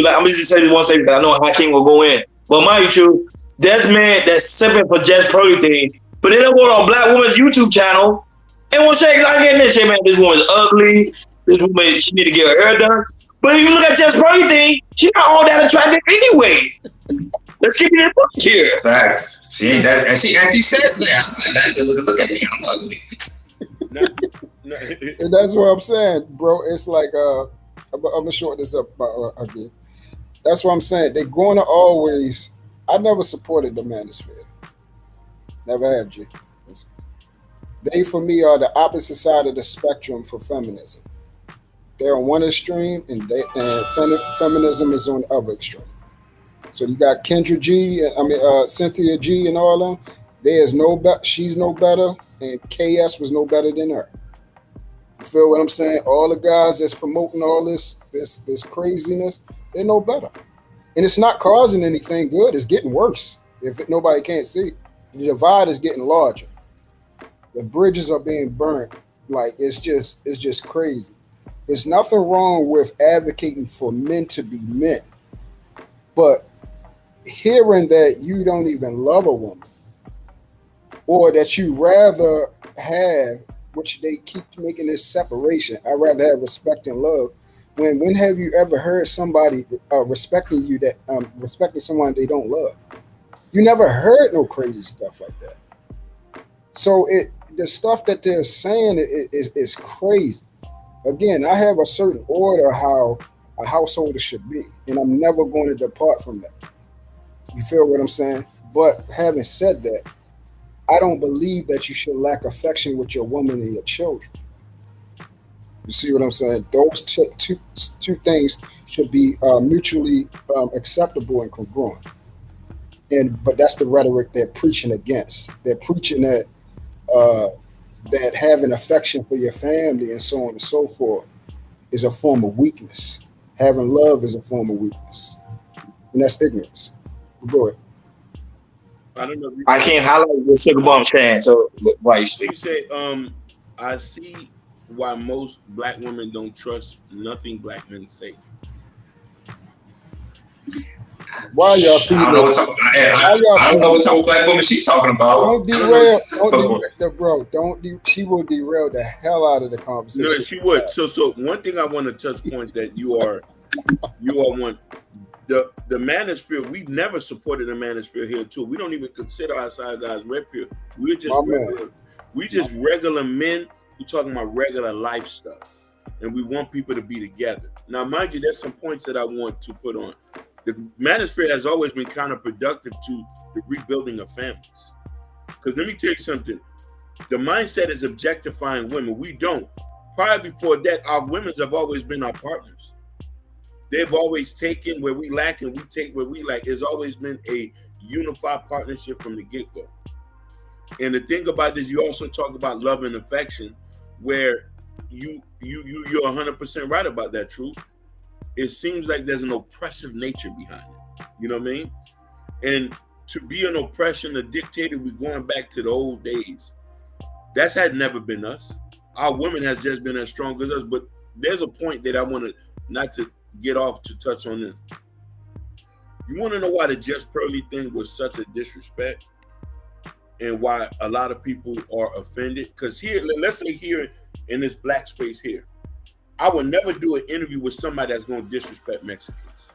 Like, I'm just say this one statement. I know Hakeem will go in, but my true. There's man that's simping for Just Pearly thing, but they don't go on a black woman's YouTube channel and won't say like this shit, man. This woman's ugly. This woman, she need to get her hair done. But if you look at Just Pearly thing, she's not all that attractive anyway. Let's keep it in book here. Facts. She ain't that, and she said, "Yeah, I'm not that. Look at me, I'm ugly." And that's what I'm saying, bro. It's like I'm gonna shorten this up again. That's what I'm saying. They're going to always. I never supported the manosphere. Never have, G. They, for me, are the opposite side of the spectrum for feminism. They're on one extreme, and feminism is on the other extreme. So you got Kendra G, Cynthia G, and all of them. There's she's no better, and KS was no better than her. You feel what I'm saying? All the guys that's promoting all this craziness, they're no better. And it's not causing anything good. It's getting worse. Nobody can't see. The divide is getting larger. The bridges are being burnt. Like, it's just crazy. There's nothing wrong with advocating for men to be men. But hearing that you don't even love a woman, or that you rather have, which they keep making this separation, I'd rather have respect and love. When have you ever heard somebody respecting you that respecting someone they don't love? You never heard no crazy stuff like that. So the stuff that they're saying is crazy. Again, I have a certain order how a householder should be, and I'm never going to depart from that. You feel what I'm saying? But having said that, I don't believe that you should lack affection with your woman and your children. You see what I'm saying? Those two things should be mutually acceptable and congruent. But that's the rhetoric they're preaching against. They're preaching that having affection for your family and so on and so forth is a form of weakness. Having love is a form of weakness, and that's ignorance. Go ahead. I don't know. I can't highlight what Sugar Bum saying. So why you speak? You say, I see why most black women don't trust nothing black men say. Why y'all feeding? I don't know what type of black woman she's talking about. Don't derail, bro. She will derail the hell out of the conversation. No, she would. So one thing I want to touch point that you are one. The manosphere, we've never supported the manosphere here too. We don't even consider ourselves guys rep here. We're just regular men who talking about regular life stuff, and we want people to be together. Now, mind you, there's some points that I want to put on. The manosphere has always been counterproductive to the rebuilding of families. Because let me tell you something. The mindset is objectifying women. We don't. Prior before that, our women have always been our partners. They've always taken where we lack and we take where we lack. It's always been a unified partnership from the get-go. And the thing about this, you also talk about love and affection, where you're 100% right about that, truth. It seems like there's an oppressive nature behind it. You know what I mean? And to be an oppression, a dictator, we're going back to the old days. That's had never been us. Our women has just been as strong as us. But there's a point that I want to, not to get off to touch on this. You want to know why the Just Pearly thing was such a disrespect? And why a lot of people are offended? Because here, let's say here in this black space here, I would never do an interview with somebody that's going to disrespect Mexicans.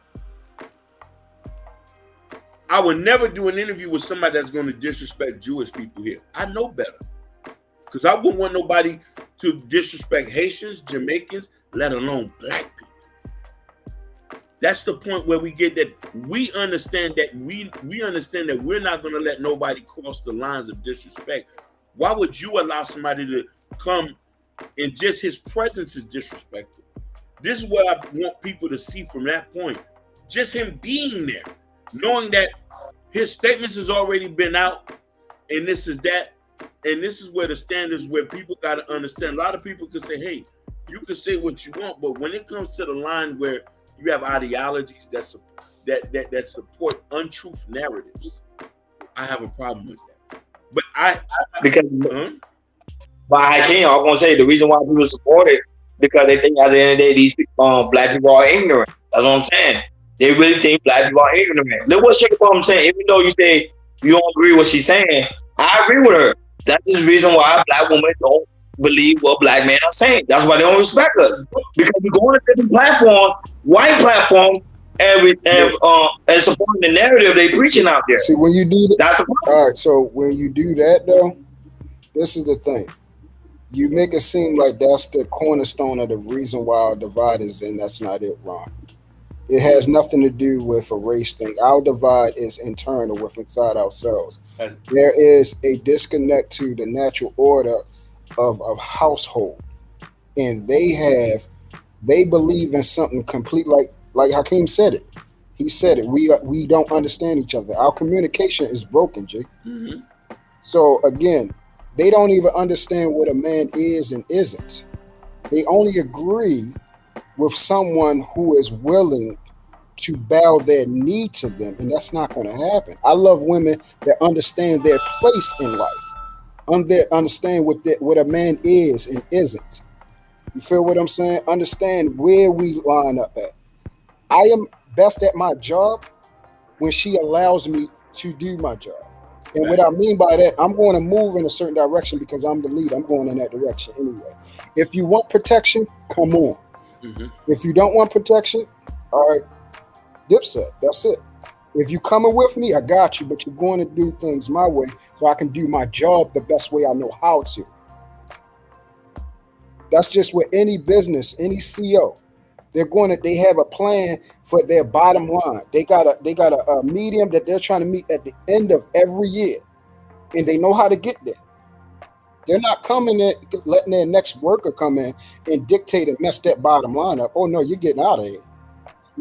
I would never do an interview with somebody that's going to disrespect Jewish people here. I know better. Because I wouldn't want nobody to disrespect Haitians, Jamaicans, let alone black people. That's the point where we get that we understand that we understand that we're not going to let nobody cross the lines of disrespect. Why would you allow somebody to come and just his presence is disrespectful? This is what I want people to see from that point. Just him being there, knowing that his statements has already been out, and this is that, and this is where the standards where people got to understand. A lot of people can say, "Hey, you can say what you want," but when it comes to the line where you have ideologies that support untruth narratives, I have a problem with that. But But I can't. I'm gonna say the reason why people support it because they think at the end of the day these people, black people are ignorant. That's what I'm saying. They really think black people are ignorant. Look what I'm saying. Even though you say you don't agree with what she's saying, I agree with her. That's the reason why black women don't believe what black men are saying. That's why they don't respect us. Because we go on a different platform, white platform, and supporting the narrative they preaching out there. See, when you do that, that's the problem. All right. So when you do that, though, this is the thing. You make it seem like that's the cornerstone of the reason why our divide is, and that's not it, Ron. It has nothing to do with a race thing. Our divide is internal, with inside ourselves. There is a disconnect to the natural order of a household, and they believe in something complete, like Hakeem said it. He said it. We don't understand each other. Our communication is broken, Jake. Mm-hmm. So again, they don't even understand what a man is and isn't. They only agree with someone who is willing to bow their knee to them, and that's not going to happen. I love women that understand their place in life, understand what a man is and isn't. You feel what I'm saying? Understand where we line up at. I am best at my job when she allows me to do my job. And what I mean by that, I'm going to move in a certain direction because I'm the lead. I'm going in that direction anyway. If you want protection, come on. Mm-hmm. If you don't want protection, all right, dipset. That's it. If you coming with me, I got you, but you're going to do things my way so I can do my job the best way I know how to. That's just with any business, any CEO. They have a plan for their bottom line. They got a medium that they're trying to meet at the end of every year, and they know how to get there. They're not coming in, letting their next worker come in and dictate and mess that bottom line up. Oh no, you're getting out of here.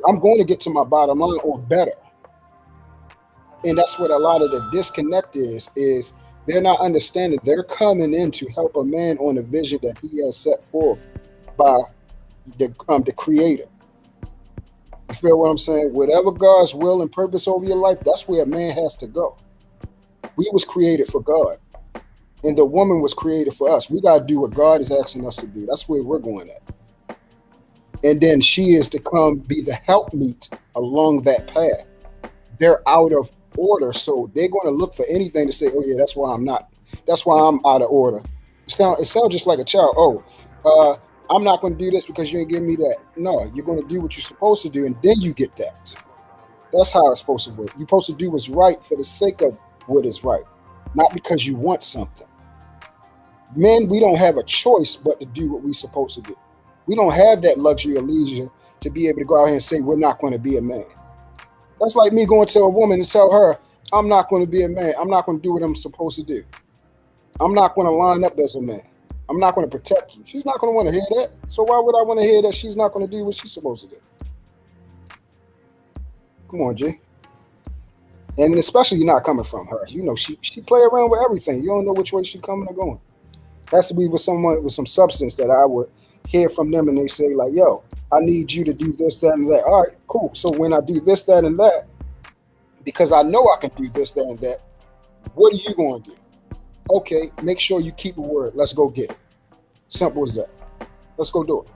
I'm going to get to my bottom line or better. And that's what a lot of the disconnect is they're not understanding. They're coming in to help a man on a vision that he has set forth by the creator. You feel what I'm saying? Whatever God's will and purpose over your life, that's where a man has to go. We was created for God, and the woman was created for us. We got to do what God is asking us to do. That's where we're going at. And then she is to come be the helpmeet along that path. they're out of order. So they're going to look for anything to say, oh yeah, that's why I'm not. That's why I'm out of order. It sounds just like a child. Oh, I'm not going to do this because you ain't giving me that. No, you're going to do what you're supposed to do, and then you get that. That's how it's supposed to work. You're supposed to do what's right for the sake of what is right, not because you want something. Men, we don't have a choice but to do what we're supposed to do. We don't have that luxury or leisure to be able to go out here and say we're not going to be a man. That's like me going to a woman and tell her, I'm not going to be a man. I'm not going to do what I'm supposed to do. I'm not going to line up as a man. I'm not going to protect you. She's not going to want to hear that. So why would I want to hear that she's not going to do what she's supposed to do? Come on, G. And especially you're not coming from her. You know, she play around with everything. You don't know which way she's coming or going. It has to be with someone with some substance that I would hear from them and they say like, yo, I need you to do this, that, and that. All right, cool. So when I do this, that, and that, because I know I can do this, that, and that, what are you going to do? Okay, make sure you keep a word. Let's go get it. Simple as that. Let's go do it.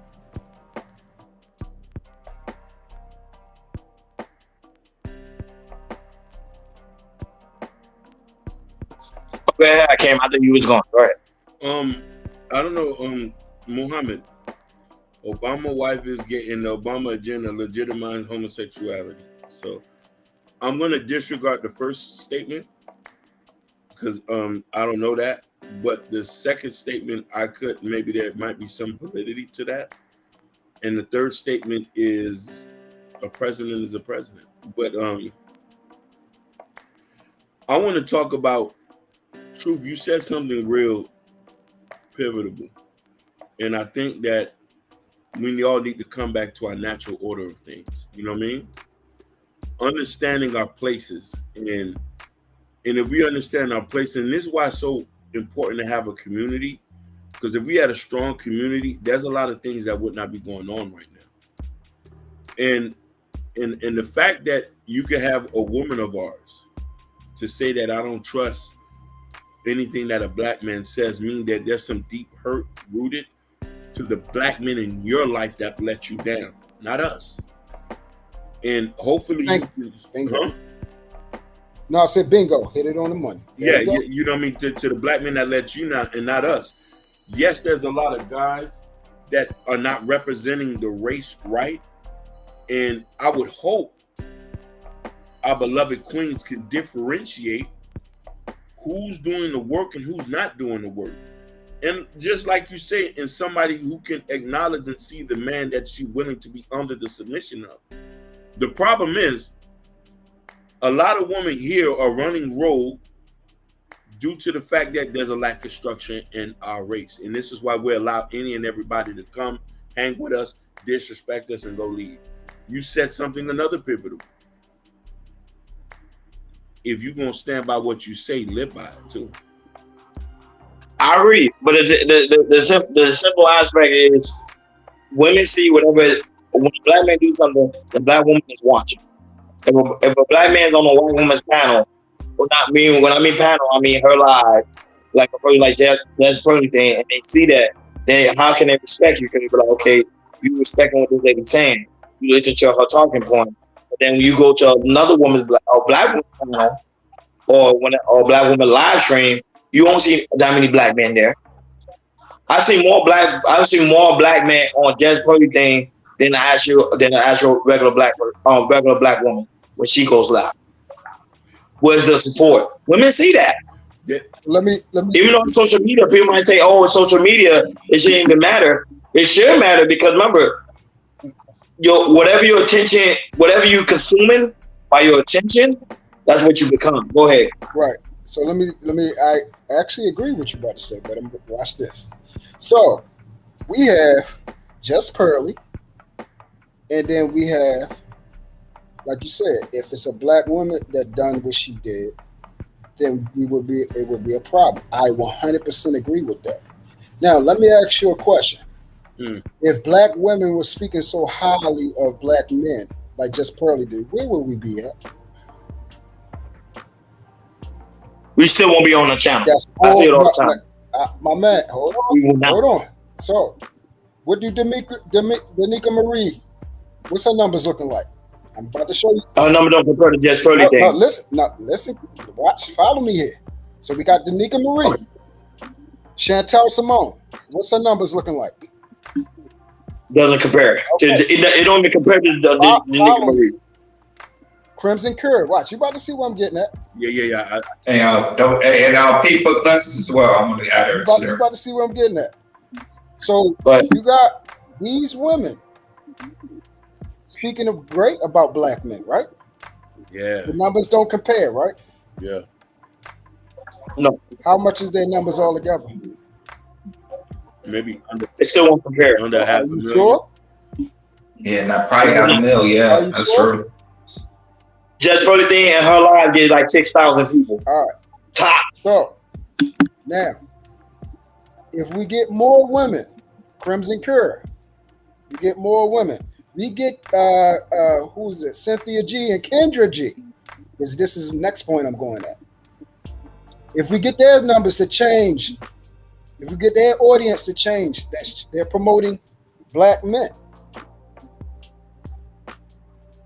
Okay, I came. I think you was going. Go ahead. I don't know. Muhammad, Obama wife is getting the Obama agenda legitimize homosexuality. So I'm gonna disregard the first statement because I don't know that. But the second statement, maybe there might be some validity to that. And the third statement is a president is a president. But I want to talk about truth. You said something real pivotal. And I think that we all need to come back to our natural order of things. You know what I mean? Understanding our places. And if we understand our place, and this is why it's so important to have a community, because if we had a strong community, there's a lot of things that would not be going on right now. And the fact that you can have a woman of ours to say that I don't trust anything that a black man says mean that there's some deep hurt rooted to the black men in your life that let you down, not us. And hopefully bingo. No, I said bingo. Hit it on the money. Yeah, you know what I mean? To the black men that let you down and not us. Yes, there's a lot of guys that are not representing the race right. And I would hope our beloved queens can differentiate who's doing the work and who's not doing the work. And just like you say, and somebody who can acknowledge and see the man that she's willing to be under the submission of. The problem is, a lot of women here are running rogue due to the fact that there's a lack of structure in our race. And this is why we allow any and everybody to come, hang with us, disrespect us, and go leave. You said something another pivotal. If you're going to stand by what you say, live by it too. I agree, but the simple aspect is women see whatever. When a black man do something, the black woman is watching. If a black man's on a white woman's panel, when I mean panel, I mean her live, like a person like that's Pearly thing, and they see that, then how can they respect you? Because you be like, okay, you respecting what this lady's saying, you listen to her talking point. But then when you go to another woman's black woman's panel, or a black woman live stream, you won't see that many black men there. I see more black men on Jazz Pearly thing than the actual regular black woman when she goes live. Where's the support? Women see that. Yeah. Let me. Even though on social media, people might say, "Oh, it's social media, it shouldn't even matter." It should matter because remember, whatever you consuming by your attention, that's what you become. Go ahead. Right. So let me. I actually agree with you about to say, but watch this. So we have Just Pearly, and then we have, like you said, if it's a black woman that done what she did, then it would be a problem. I 100% agree with that. Now let me ask you a question. If black women were speaking so highly of black men, like Just Pearly did, where would we be at? We still won't be on the channel. I see it all the time. My man, hold on. So, what do Danika Marie? What's her numbers looking like? I'm about to show you. Her number don't compare to just Pearly things. Listen, watch, follow me here. So we got Danika Marie, okay. Chantel Simone. What's her numbers looking like? Doesn't compare. Okay. It don't even compare to Danika Marie. Crimson Curd. Watch, you about to see what I'm getting at. Yeah. And people classes as well. I'm gonna add her. You about to see what I'm getting at. So you got these women speaking of great about black men, right? Yeah. The numbers don't compare, right? Yeah. No. How much is their numbers all together? Maybe under. It still won't compare. Under half a million. Sure? Yeah, not probably half a mil. Yeah, that's true. Just Pearly thing and her live get like 6,000 people. All right. Top. So now, if we get more women, Crimson Curd, we get more women. We get who's it? Cynthia G and Kendra G. Because this is the next point I'm going at. If we get their numbers to change, if we get their audience to change, they're promoting black men.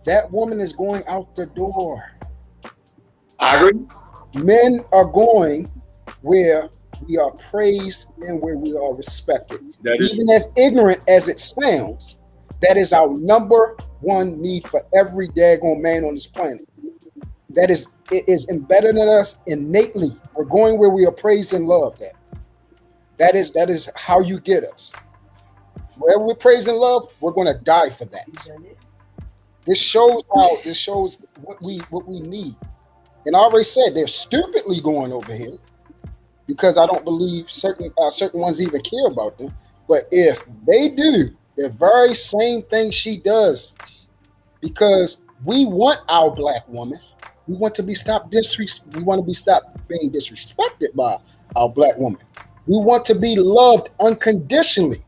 That woman is going out the door. I agree. Men are going where we are praised and where we are respected. Even as ignorant as it sounds, that is our number one need for every daggone man on this planet. It is embedded in us innately. We're going where we are praised and loved at. That is how you get us. Wherever we're praised and loved, we're going to die for that. This shows what we need. And I already said they're stupidly going over here because I don't believe certain ones even care about them. But if they do the very same thing she does, because we want our black woman, we want to be stopped being disrespected by our black woman. We want to be loved unconditionally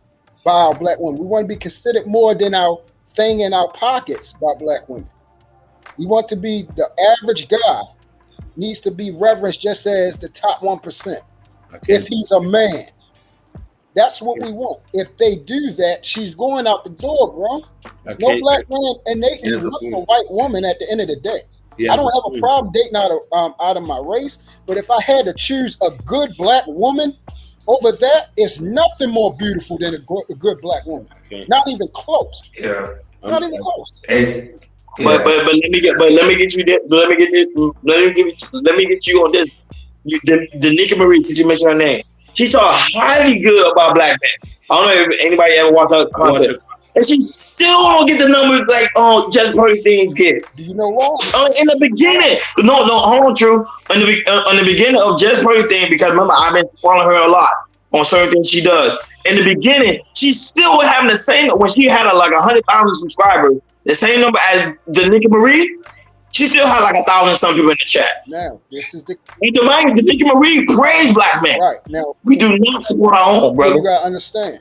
by our black woman. We want to be considered more than our thing in our pockets by black women. We want to be the average guy needs to be reverenced just as the top 1%. If he's a man. That's what we want. If they do that, she's going out the door, bro. No black man innately wants a white woman at the end of the day. I don't have a problem dating out of my race, but if I had to choose a good black woman over that, it's nothing more beautiful than a good black woman. Not even close. Yeah. Not even close. Hey, But let me get you on this. Danika Marie, did you mention her name? She talk highly good about black men. I don't know if anybody ever watched her content. And she still don't get the numbers like Just Pearly things get. Do you know why? In the beginning, no, hold on, true. In the beginning of Just Pearly thing, because remember I've been following her a lot on certain things she does. In the beginning, she still was having the same when she had like 100,000 subscribers, the same number as Danika Marie. She still had like 1,000 some people in the chat. Now this is the Danika Marie praise black men. Right now we do not support our own, brother. You gotta understand.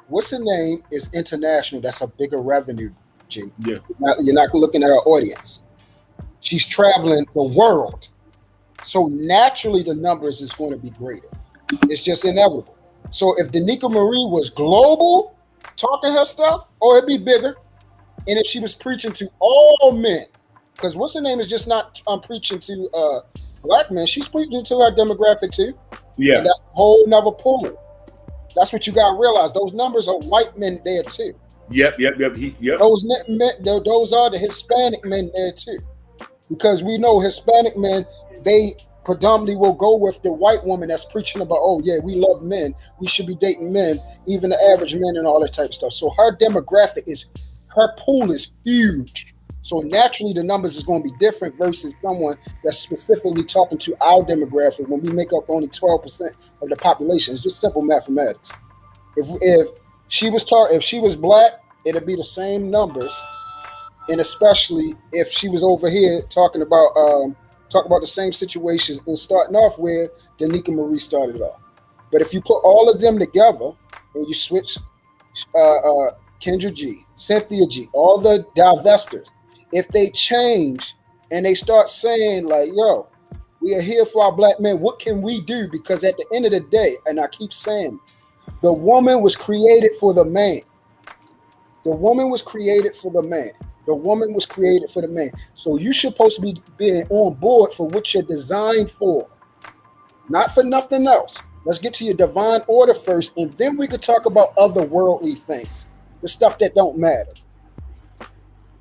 What's her name is international. That's a bigger revenue, G. Yeah. You're not looking at her audience. She's traveling the world. So naturally the numbers is going to be greater. It's just inevitable. So if Danika Marie was global talking her stuff, it'd be bigger. And if she was preaching to all men, because what's her name is just not preaching to black men, she's preaching to her demographic too. Yeah. And that's a whole nother pool. That's what you gotta realize. Those numbers are white men there too. Yep. Those are the Hispanic men there too. Because we know Hispanic men, they predominantly will go with the white woman that's preaching about, oh yeah, we love men. We should be dating men, even the average men and all that type of stuff. So her demographic her pool is huge. So naturally the numbers is going to be different versus someone that's specifically talking to our demographic when we make up only 12% of the population. It's just simple mathematics. If she was black, it'd be the same numbers. And especially if she was over here talking about the same situations and starting off where Danika Marie started off. But if you put all of them together and you switch Kendra G, Cynthia G, all the divestors, if they change and they start saying like, yo, we are here for our black men, what can we do? Because at the end of the day, and I keep saying, the woman was created for the man. The woman was created for the man. The woman was created for the man. So you're supposed to be being on board for what you're designed for, not for nothing else. Let's get to your divine order first, and then we could talk about other worldly things, the stuff that don't matter.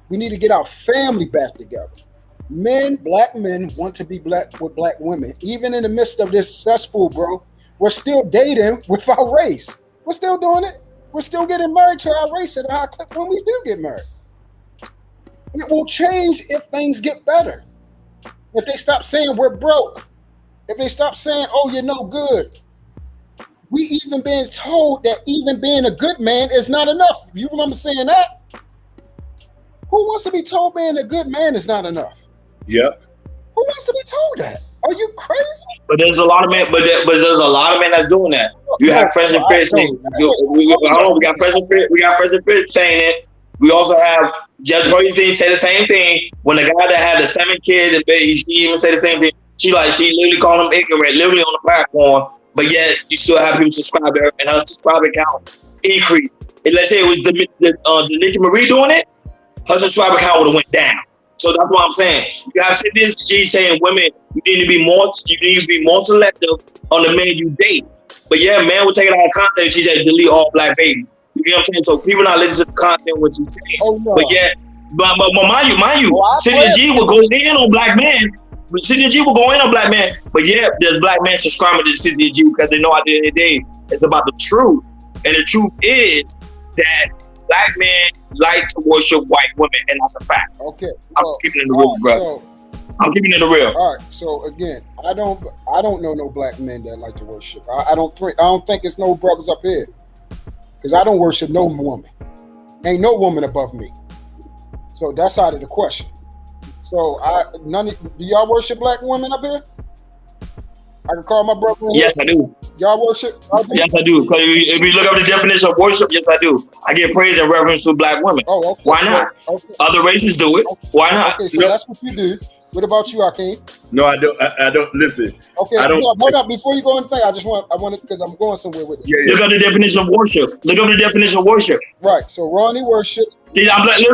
We need to get our family back together. Men, black men, want to be black with black women. Even in the midst of this cesspool, bro, we're still dating with our race. We're still doing it. We're still getting married to our race at a high clip when we do get married. It will change if things get better. If they stop saying we're broke. If they stop saying, oh, you're no good. We even being told that even being a good man is not enough. You remember saying that? Who wants to be told being a good man is not enough? Yep. Who wants to be told that? Are you crazy? But there's a lot of men. But there's a lot of men that's doing that. You have President Fitz saying, we got President Fitz saying it. We also have Judge Bernstein say the same thing. When the guy that had the 7 kids, she even said the same thing. She literally called him ignorant, literally on the platform. But yet you still have people subscribe to her, and her subscriber count increased. And let's say it was the Nicki Marie doing it, her subscriber count would have went down. So that's what I'm saying. You have this G saying, women, you need to be more selective on the men you date. But yeah, man, we're taking out content. She said delete all black babies. You get what I'm saying? So people not listening to the content what you say. Oh, no. But yeah, but mind you, Cynthia G will go in on black men. Cynthia G will go in on black men. But yeah, there's black men subscribing to Cynthia G because they know at the end of the day it's about the truth. And the truth is that black men like to worship white women, and that's a fact. Okay, I'm keeping it real, bro. So, I'm keeping it real. All right. So again, I don't know no black men that like to worship. I don't think it's no brothers up here, because I don't worship no woman. Ain't no woman above me. So that's out of the question. So do y'all worship black women up here? I can call my brother. Yes, I do. Y'all worship? Yes, I do. Because if you look up the definition of worship, yes, I do. I give praise and reverence to black women. Oh, okay. Why not? Okay. Other races do it. Okay. Why not? Okay, so that's what you do. What about you, Akeem? No, I don't. I don't listen. Okay, I don't. Hold up. Before you go anything, I want it because I'm going somewhere with it. Yeah. Look up the definition of worship. Look up the definition of worship. Right. So Ronnie worships. See, look at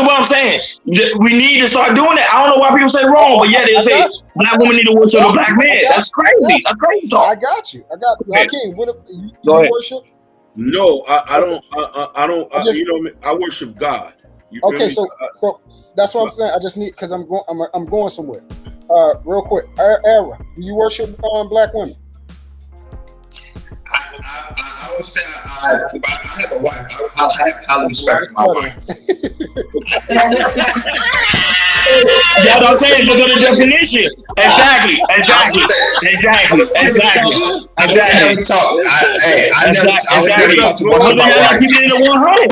what I'm saying. We need to start doing that. I don't know why people say wrong, but yeah, they say black women need to worship a black man. That's crazy. That's crazy talk. I got you. Akeem, you worship? No, I don't. I don't. I worship God. Okay, so that's what I'm saying. I just need, because I'm going somewhere. Real quick, Era, do you worship black women? I would say I have a wife. I have highly respect for my wife. Y'all don't say it. Look at the definition. Exactly. I never talk too much about my wife. Keep it 100.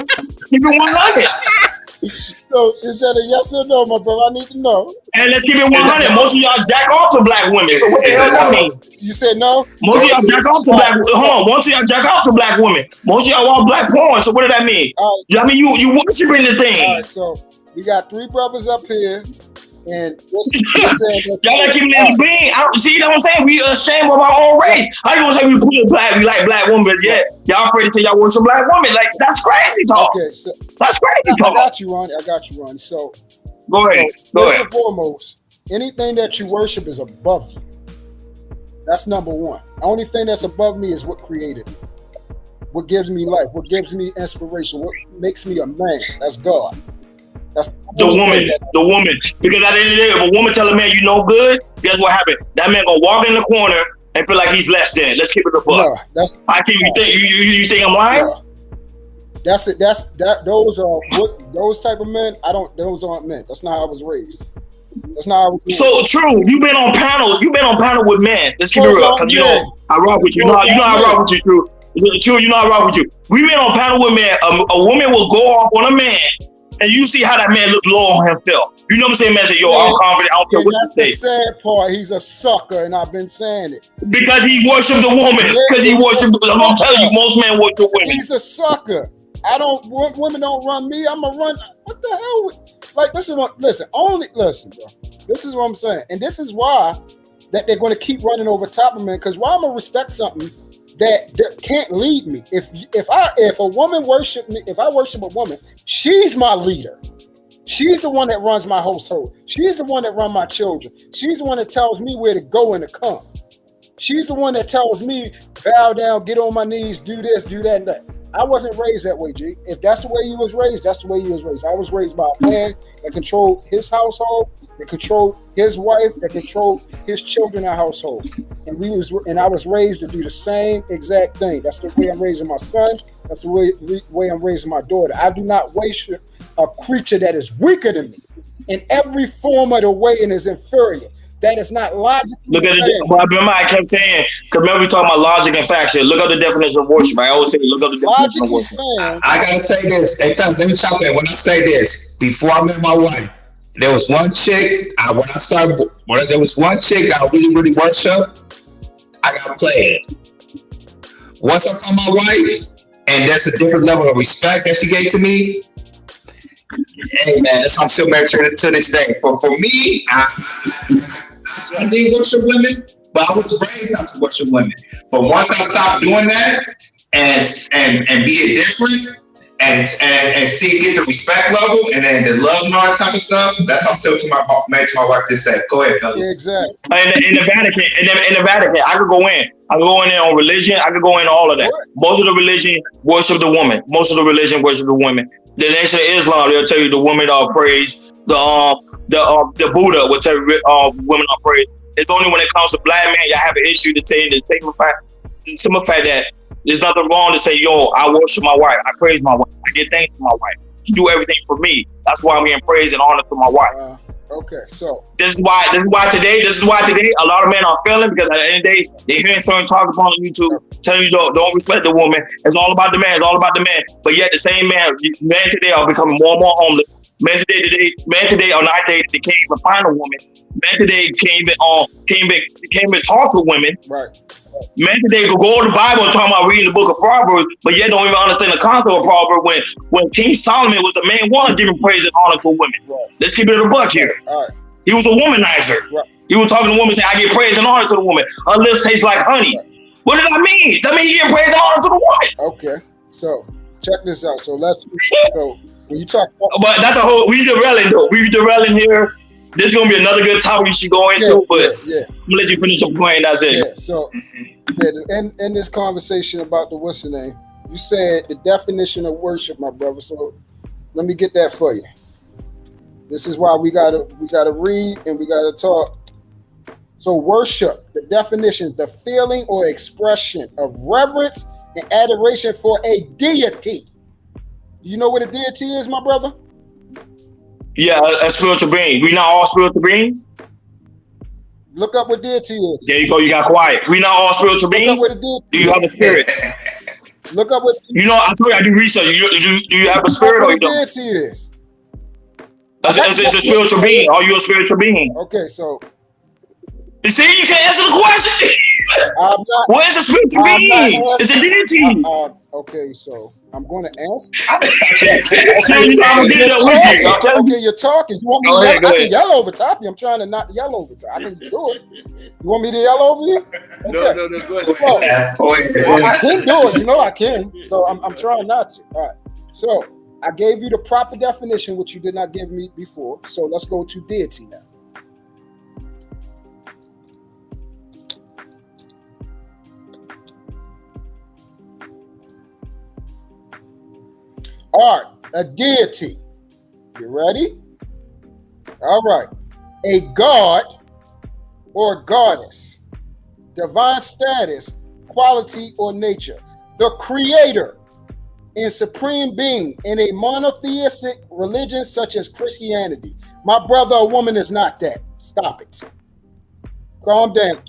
Keep it 100. So is that a yes or no, my brother? I need to know. And let's keep it 100. Most of y'all jack off to black women. So what the hell that mean? You said no? Most of y'all jack off to black women. Hold on. Most of y'all jack off to black women. Most of y'all want black porn. So what does that mean? I mean, you worshiping the thing. All right, so we got 3 brothers up here. And y'all not keeping it in the bean. See, you know what I'm saying? We ashamed of our own race. How you gonna say we put black? We like black women, but yet y'all afraid to say y'all worship black women? Like, that's crazy talk. Okay, so that's crazy talk. I got you, Ronnie. So go ahead. First and foremost, anything that you worship is above you. That's number one. The only thing that's above me is what created me, what gives me life, what gives me inspiration, what makes me a man. That's God. That's the woman. Because at the end of the day, if a woman tell a man you no good, guess what happened? That man gonna walk in the corner and feel like he's less than. Let's keep it a buck. No, you think I'm lying? No. That's it. Those are those type of men. Those aren't men. That's not how I was raised. That's not how I was raised. So true. You've been on panel with men. Let's keep it real. Cause I rock with you. You know I rock with you, True. True, you know I rock with you. We've been on panel with men. A woman will go off on a man. And you see how that man look low on himself. You know what I'm saying, man? Say, yo, I'm confident. I don't care what you say. That's the sad part. He's a sucker, and I've been saying it. Because he worshipped the woman. Because he worshipped. I'm telling you, most men worship women. He's a sucker. Women don't run me. I'm a run. What the hell? Like, listen, bro. This is what I'm saying, and this is why that they're going to keep running over top of me. Because why I'm gonna respect something that can't lead me. If a woman worship me, if I worship a woman, she's my leader. She's the one that runs my household. She's the one that runs my children. She's the one that tells me where to go and to come. She's the one that tells me, bow down, get on my knees, do this, do that, and that. I wasn't raised that way, G. If that's the way you was raised, that's the way you was raised. I was raised by a man that controlled his household, that controlled his wife, that controlled his children and household. And I was raised to do the same exact thing. That's the way I'm raising my son. That's the way I'm raising my daughter. I do not waste a creature that is weaker than me in every form of the way and is inferior. That is not logical. Look at it. Remember, I kept saying, because remember we talking about logic and faction. Look up the definition of worship. I always say, look up the definition of worship. I gotta say this. Hey, fellas, let me chop in. When I say this, before I met my wife, there was one chick. There was one chick that I really, really worship. I got played. Once I found my wife, and that's a different level of respect that she gave to me. Hey man, that's how I'm still married to this day. For me, I didn't worship women, but I was raised not to worship women. But once I stopped doing that and being different and see get the respect level and then the love and all that type of stuff, that's how I'm still married to my wife this day. Go ahead, fellas. Yeah, exactly. In the Vatican, I could go in. I could go in there on religion. I could go into all of that. Most of the religion worship the woman. Most of the religion worship the women. The Nation of Islam, they'll tell you the women are praised. The Buddha will tell you women are praised. It's only when it comes to black men, you have an issue to say the simple fact that there's nothing wrong to say, yo, I worship my wife. I praise my wife. I give thanks to my wife. She do everything for me. That's why I'm getting praise and honor to my wife. Okay, so this is why today a lot of men are failing, because at the end of the day they hearing certain talk upon YouTube telling you don't respect the woman. It's all about the man. It's all about the man. But yet the same men today are becoming more and more homeless. Men today are not dating. They can't even find a woman. Men today can't even talk to women. Right. Men today go to the Bible and talk about reading the book of Proverbs, but yet don't even understand the concept of Proverbs when King Solomon was the main one giving praise and honor to women. Right. Let's keep it a buck here. All right. He was a womanizer. Right. He was talking to the woman saying, I give praise and honor to the woman. Her lips taste like honey. Right. What did that mean? That means you give praise and honor to the woman. Okay. So check this out. So when you talk about, but that's a whole, we derailing though. We derailing here. This is gonna be another good topic you should go into, I'm gonna let you finish your point. That's it. Yeah. So in this conversation about the what's the name, you said the definition of worship, my brother. So let me get that for you. This is why we gotta read and we gotta talk. So worship, the definition, the feeling or expression of reverence and adoration for a deity. Do you know what a deity is, my brother? Yeah, a spiritual being. We not all spiritual beings? Look up what deity is. There you go, you got quiet. We not all spiritual beings? Look up what a deity Do you have a spirit? Look up what... You know, I told you I do research. Do you have a spirit or you don't? What a deity is. It's a spiritual being. Are you a spiritual being? Okay, so... You see, you can't answer the question. I'm not... What is a spiritual being? It's a deity. Okay, so... I'm going to ask. Okay, you're talking. You want me to yell? I can yell over top you. I'm trying to not yell over top. I can do it. You want me to yell over you? Okay. No, go ahead. I can do it. You know I can. So I'm trying not to. All right. So I gave you the proper definition, which you did not give me before. So let's go to deity now. All right, a deity. You ready? All right. A god or goddess, divine status, quality, or nature. The creator and supreme being in a monotheistic religion such as Christianity. My brother, a woman is not that. Stop it. Calm down.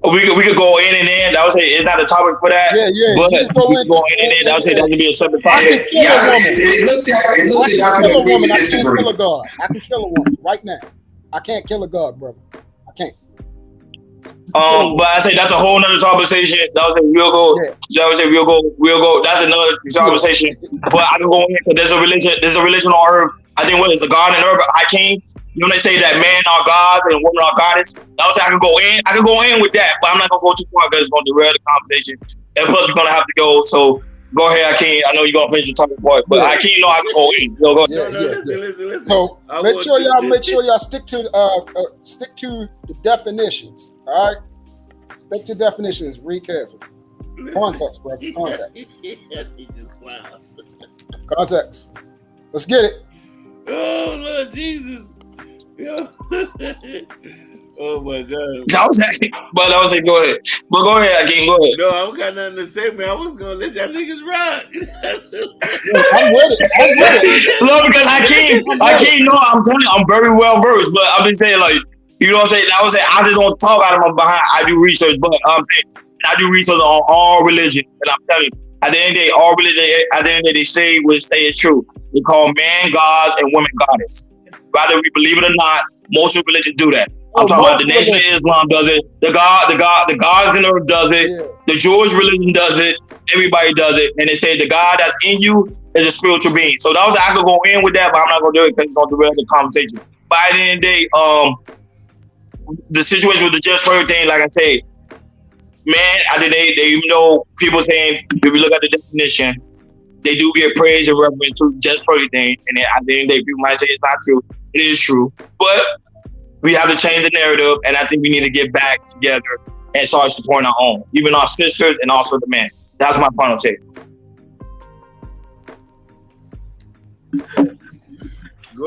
We could go in and in. I would say it's not a topic for that. Yeah. But we could go in and in. I would say that would be a separate topic. It looks like y'all can agree to disagree. I can kill a god. I can kill a woman right now. I can't kill a god, brother. I can't. But I say that's a whole nother conversation. That was a real go. Yeah. That was a real go. That's another conversation. But I can go in because there's a religion on earth. I think what is the God in earth? I came. You know, they say that men are gods and women are goddesses. I would say I can go in with that, but I'm not gonna go too far because it's gonna derail the conversation. And plus, we're gonna have to go. So Go ahead, Hakeem. I know you're gonna finish your talking point, but Hakeem know I can go in. Go ahead. Listen. So make sure y'all stick to the definitions. All right, stick to definitions. Read carefully. Context, brothers. Context. Wow. Context. Let's get it. Oh Lord Jesus. Yeah. Oh my God. I was asking, but I was like, go ahead. But go ahead, Hakeem. Go ahead. No, I don't got nothing to say, man. I was gonna let y'all niggas ride. I'm with it. No, because Hakeem, no, I'm telling you, I'm very well versed, but I'm just saying, like, you know what I'm saying? I was saying, I just don't talk out of my behind. I do research, but I do research on all religion, and I'm telling you, at the end of the day, all religion, at the end of the day, they say is true. They call man gods and women goddess. Whether we believe it or not, most of religions do that. I'm talking about the Nation of Islam does it. The gods in the earth does it. Yeah. The Jewish religion does it. Everybody does it. And they say the God that's in you is a spiritual being. So that was I could go in with that, but I'm not gonna do it because it's gonna derail the conversation. But at the end of the day, the situation with the just purge thing, like I say, man, I think they even though people saying if you look at the definition, they do get praise and reverence to just purge thing. And then at the end of the day, people might say it's not true. It is true, but we have to change the narrative, and I think we need to get back together and start supporting our own, even our sisters and also the men. That's my final take.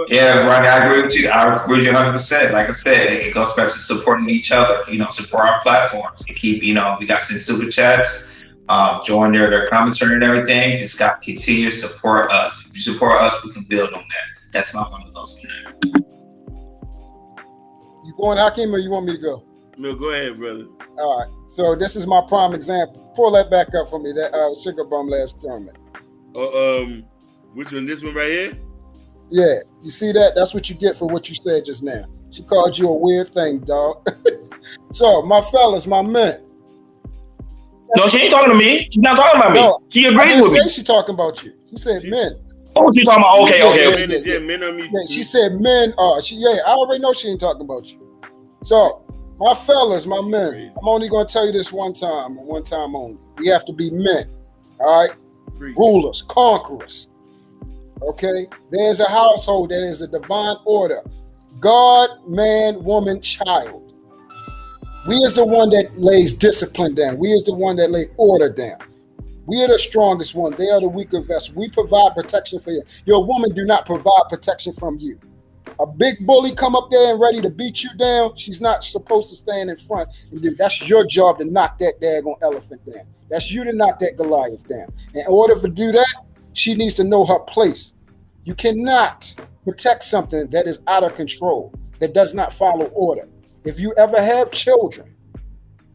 Yeah, Ronnie, I agree with you. I agree with you 100%. Like I said, it goes back to supporting each other. Support our platforms. And keep, we got some super chats. Join their commentary and everything. It's got to continue to support us. If you support us, we can build on that. That's my final thoughts on that. You going, Hakeem, or you want me to go? No, go ahead, brother. All right. So this is my prime example. Pull that back up for me. That sugar bum last comment. Which one? This one right here? Yeah. You see that? That's what you get for what you said just now. She called you a weird thing, dog. So my fellas, my men. No, she ain't talking to me. She's not talking about me. No, she agreed with me. She talking about you. She said men. Oh, she's talking about okay. Men on me. Yeah, she said men are. I already know she ain't talking about you. So, my fellas, my men, I'm only going to tell you this one time only. We have to be men, all right? Rulers, conquerors, okay? There's a household, there is a divine order. God, man, woman, child. We is the one that lays discipline down. We is the one that lay order down. We are the strongest one. They are the weaker vessel. We provide protection for you. Your woman do not provide protection from you. A big bully come up there and ready to beat you down. She's not supposed to stand in front and do. That's your job to knock that daggone elephant down. That's you to knock that Goliath down. In order to do that, she needs to know her place. You cannot protect something that is out of control, that does not follow order. If you ever have children,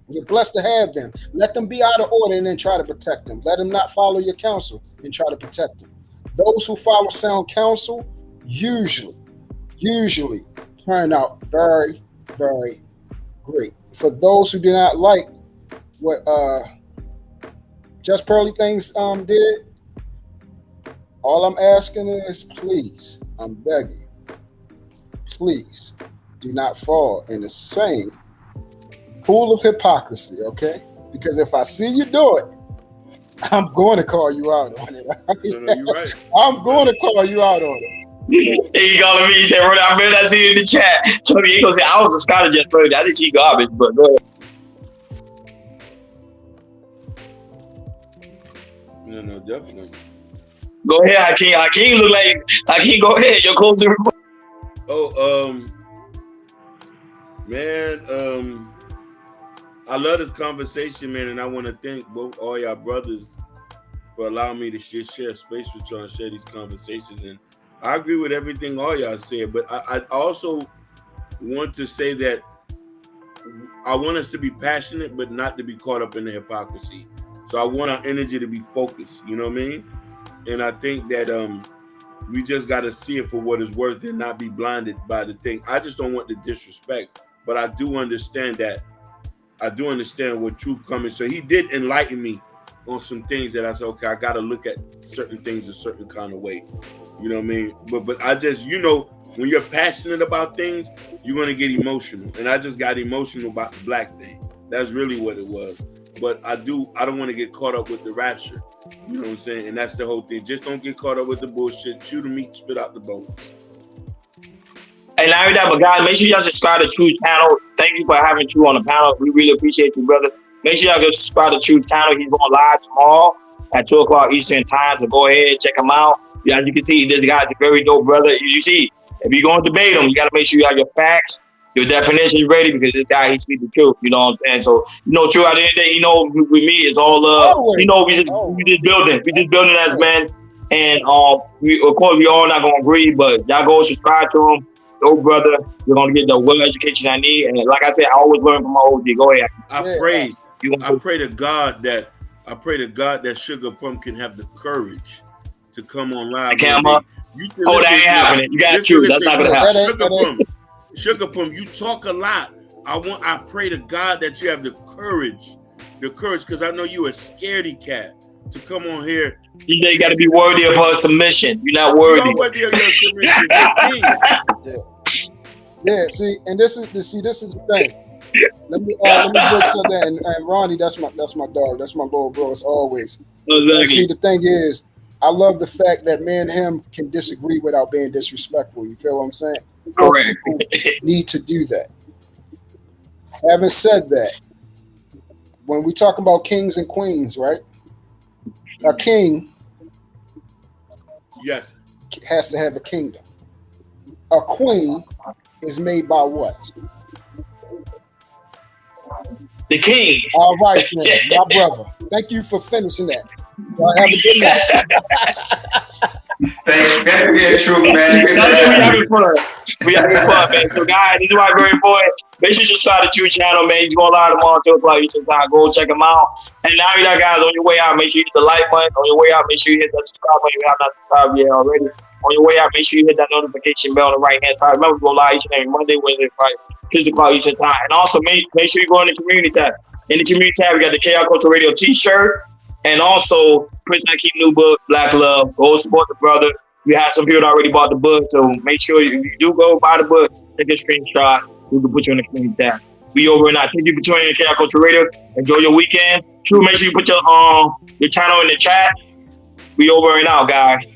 you're blessed to have them. Let them be out of order and then try to protect them. Let them not follow your counsel and try to protect them. Those who follow sound counsel usually turn out very, very great. For those who do not like what Just Pearly Things did, all I'm asking is please, I'm begging, please do not fall in the same pool of hypocrisy, okay? Because if I see you do it, I'm going to call you out on it. No, you're right. I'm going to call you out on it. He calling me. He said, I bet I see you in the chat. Tony, he gonna say, I was a scholar just for I think she garbage, but go ahead. No, definitely. Go ahead, Hakeem. Hakeem look like Hakeem. Go ahead. You're close to report. Man, I love this conversation, man, and I want to thank all y'all brothers for allowing me to share space with y'all and share these conversations. And I agree with everything all y'all said, but I also want to say that I want us to be passionate, but not to be caught up in the hypocrisy. So I want our energy to be focused, you know what I mean? And I think that we just got to see it for what it's worth and not be blinded by the thing. I just don't want the disrespect, but I do understand that. I do understand what truth coming. So he did enlighten me on some things that I said, okay, I got to look at certain things a certain kind of way. You know what I mean? But I just, when you're passionate about things, you're going to get emotional. And I just got emotional about the black thing. That's really what it was. But I don't want to get caught up with the rapture. You know what I'm saying? And that's the whole thing. Just don't get caught up with the bullshit. Chew the meat, spit out the bones. And not only that, but guys, make sure y'all subscribe to True's channel. Thank you for having True on the panel. We really appreciate you, brother. Make sure y'all go subscribe to True's channel. He's going live tomorrow at 2 o'clock Eastern time. So go ahead, check him out. As you can see, this guy's a very dope brother. You see, if you're going to debate him, you got to make sure you have your facts, your definitions ready, because this guy, he speaks the truth. You know what I'm saying? So, True, at the end of the day, with me, it's all we just building. We just building as men. And of course, we all not going to agree, but y'all go subscribe to him. Dope brother. You're going to get the well education I need. And like I said, I always learn from my OG. Go ahead. I pray to God that Sugar Pumpkin have the courage to come on live. That ain't happening. You got True. That's not gonna happen. Sugar Pump, you talk a lot. I pray to God that you have the courage, because I know you a scaredy cat to come on here. You got to be worthy of her submission. You're not worthy. You're worthy of your submission. Yeah. See, and this is the thing. Let me break something. And Ronnie, that's my dog. That's my little bro. As always. See, the thing is, I love the fact that me and him can disagree without being disrespectful. You feel what I'm saying? Correct. Need to do that. Having said that, when we talk about kings and queens, right? A king, yes, has to have a kingdom. A queen is made by what? The king. All right, man, my brother. Thank you for finishing that. Y'all have a good night. Thanks. That's being true, man. We having fun, man. So, guys, this is why it's very important. Make sure you subscribe to True channel, man. He's going live tomorrow, 2 o'clock Eastern time. Go check him out. And now you guys, on your way out, make sure you hit the like button. On your way out, make sure you hit that subscribe button if you have not subscribed yet already. On your way out, make sure you hit that notification bell on the right-hand side. Remember, we go live each and every Monday, Wednesday, Friday, 2 o'clock Eastern time. And also, make sure you go in the community tab. In the community tab, we got the KR Culture Radio t-shirt. And also, Prince Keep New book, Black Love. Go support the brother. We have some people that already bought the book, so make sure you do go buy the book, take a screenshot so we can put you in the community tab. We over and out. Thank you for joining the KR Culture Radio. Enjoy your weekend. True, make sure you put your channel in the chat. We over and out, guys.